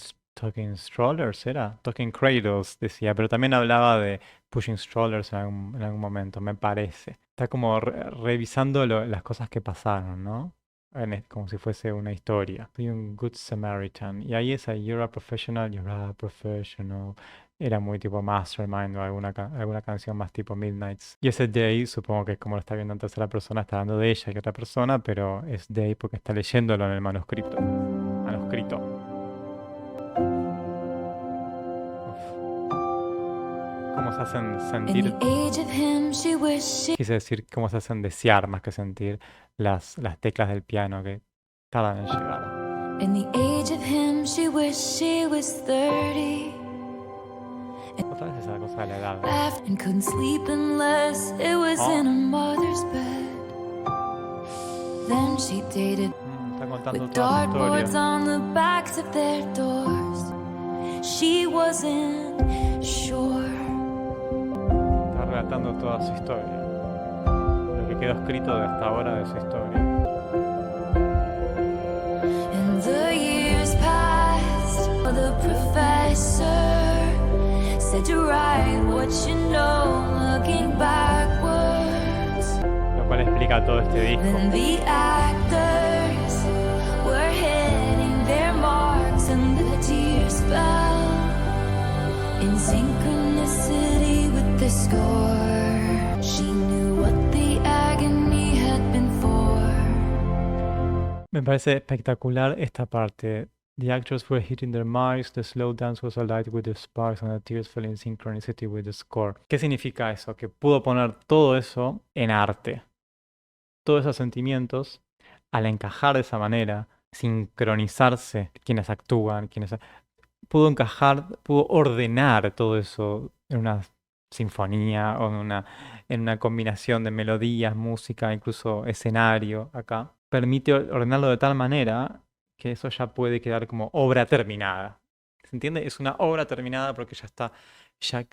Strollers era. Talking Cradles decía, pero también hablaba de Pushing Strollers en algún momento, me parece. Está como revisando las cosas que pasaron, ¿no? Como si fuese una historia. Soy un good Samaritan. Y ahí es ahí, you're a professional, era muy tipo Mastermind o alguna canción más tipo Midnights. Y ese Day, supongo que como lo está viendo en tercera persona, está hablando de ella y otra persona, pero es Day porque está leyéndolo en el manuscrito. Manuscrito. Uf. Cómo se hacen In sentir, the age of him, she wished she. quise decir, cómo se hacen desear más que sentir las teclas del piano que tardan en llegar. In the age of him, she wished she was 30. Otra vez esa cosa de la edad. Laughed and couldn't sleep unless it was in her mother's bed. Then she dated Está contando with toda su dartboards historia. on the backs of their doors. She wasn't sure. Está relatando toda su historia. Lo que quedó escrito de hasta ahora de su historia. And the years passed. The professor said to write what you know, looking backwards. Lo cual explica todo este disco. Then the actors were hitting their marks, and the tears fell in synchronicity with the score. She knew what the agony had been for. Me parece espectacular esta parte. The actors were hitting their marks, the slow dance was alight with the sparks, and the tears fell in synchronicity with the score. ¿Qué significa eso? Que pudo poner todo eso en arte. Todos esos sentimientos, al encajar de esa manera, sincronizarse quienes actúan, pudo encajar, pudo ordenar todo eso en una sinfonía o en una combinación de melodías, música, incluso escenario acá. Permite ordenarlo de tal manera que eso ya puede quedar como obra terminada. ¿Se entiende? Es una obra terminada porque ya está, ya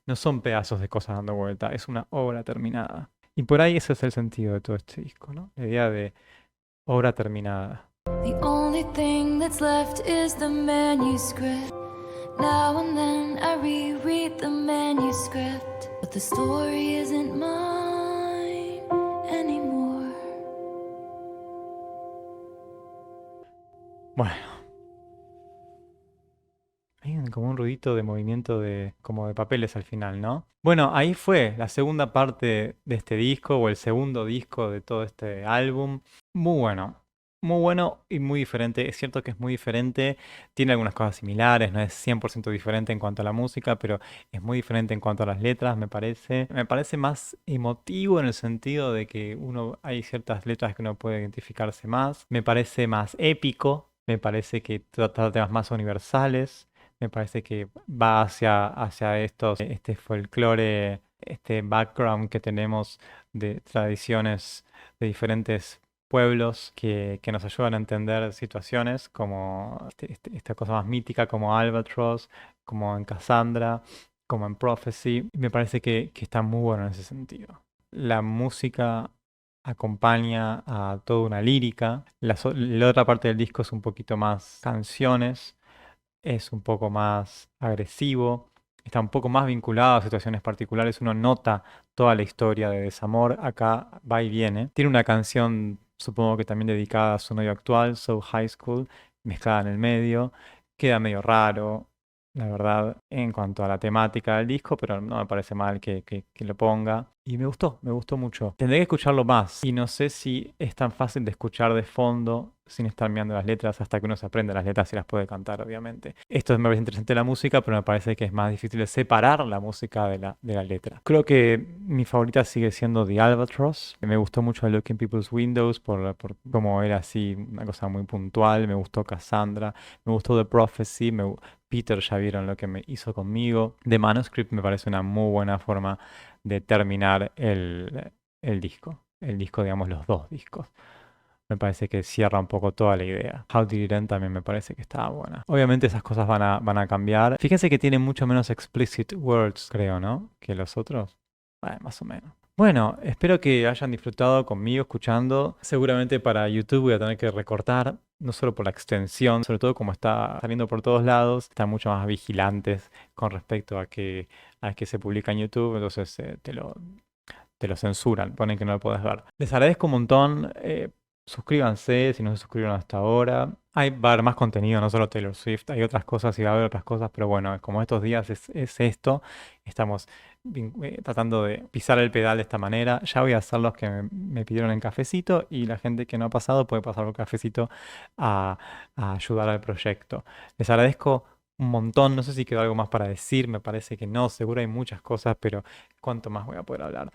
no son pedazos de cosas dando vuelta, es una obra terminada. Y por ahí ese es el sentido de todo este disco, ¿no? La idea de obra terminada. The only thing that's left is the manuscript. Now and then I reread the manuscript, but the story isn't mine anymore. Bueno. Hay como un ruidito de movimiento como de papeles al final, ¿no? Bueno, ahí fue la segunda parte de este disco o el segundo disco de todo este álbum. Muy bueno y muy diferente. Es cierto que es muy diferente, tiene algunas cosas similares, no es 100% diferente en cuanto a la música, pero es muy diferente en cuanto a las letras, me parece. Me parece más emotivo en el sentido de que hay ciertas letras que uno puede identificarse más. Me parece más épico, me parece que trata temas más universales. Me parece que va hacia este folclore, este background que tenemos de tradiciones de diferentes pueblos que nos ayudan a entender situaciones como esta cosa más mítica como Albatross, como en Cassandra, como en Prophecy. Me parece que está muy bueno en ese sentido. La música acompaña a toda una lírica. La otra parte del disco es un poquito más canciones. Es un poco más agresivo, está un poco más vinculado a situaciones particulares, uno nota toda la historia de desamor, acá va y viene. Tiene una canción, supongo que también dedicada a su novio actual, So High School, mezclada en el medio, queda medio raro, la verdad, en cuanto a la temática del disco, pero no me parece mal que lo ponga. Y me gustó mucho. Tendré que escucharlo más. Y no sé si es tan fácil de escuchar de fondo sin estar mirando las letras hasta que uno se aprende las letras y las puede cantar, obviamente. Esto me parece interesante la música, pero me parece que es más difícil de separar la música de la letra. Creo que mi favorita sigue siendo The Albatross. Me gustó mucho Look in People's Windows por cómo era así, una cosa muy puntual. Me gustó Cassandra. Me gustó The Prophecy. Peter, ya vieron lo que me hizo conmigo. The Manuscript me parece una muy buena forma de terminar el disco. El disco, digamos, los dos discos. Me parece que cierra un poco toda la idea. How Did It End también me parece que estaba buena. Obviamente esas cosas van a cambiar. Fíjense que tiene mucho menos explicit words, creo, ¿no? Que los otros. Bueno, más o menos. Bueno, espero que hayan disfrutado conmigo escuchando. Seguramente para YouTube voy a tener que recortar, no solo por la extensión, sobre todo como está saliendo por todos lados, están mucho más vigilantes con respecto a que se publica en YouTube, entonces te lo censuran, ponen que no lo puedes ver. Les agradezco un montón. Suscríbanse si no se suscribieron hasta ahora. Va a haber más contenido, no solo Taylor Swift, hay otras cosas y va a haber otras cosas, pero bueno, como estos días es esto, estamos tratando de pisar el pedal de esta manera. Ya voy a hacer los que me pidieron en cafecito y la gente que no ha pasado puede pasar por cafecito a, a ayudar al proyecto. Les agradezco un montón, no sé si quedó algo más para decir, me parece que no, seguro hay muchas cosas, pero ¿cuánto más voy a poder hablar?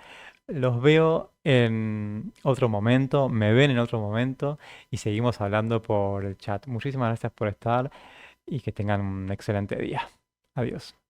Los veo en otro momento, me ven en otro momento y seguimos hablando por el chat. Muchísimas gracias por estar y que tengan un excelente día. Adiós.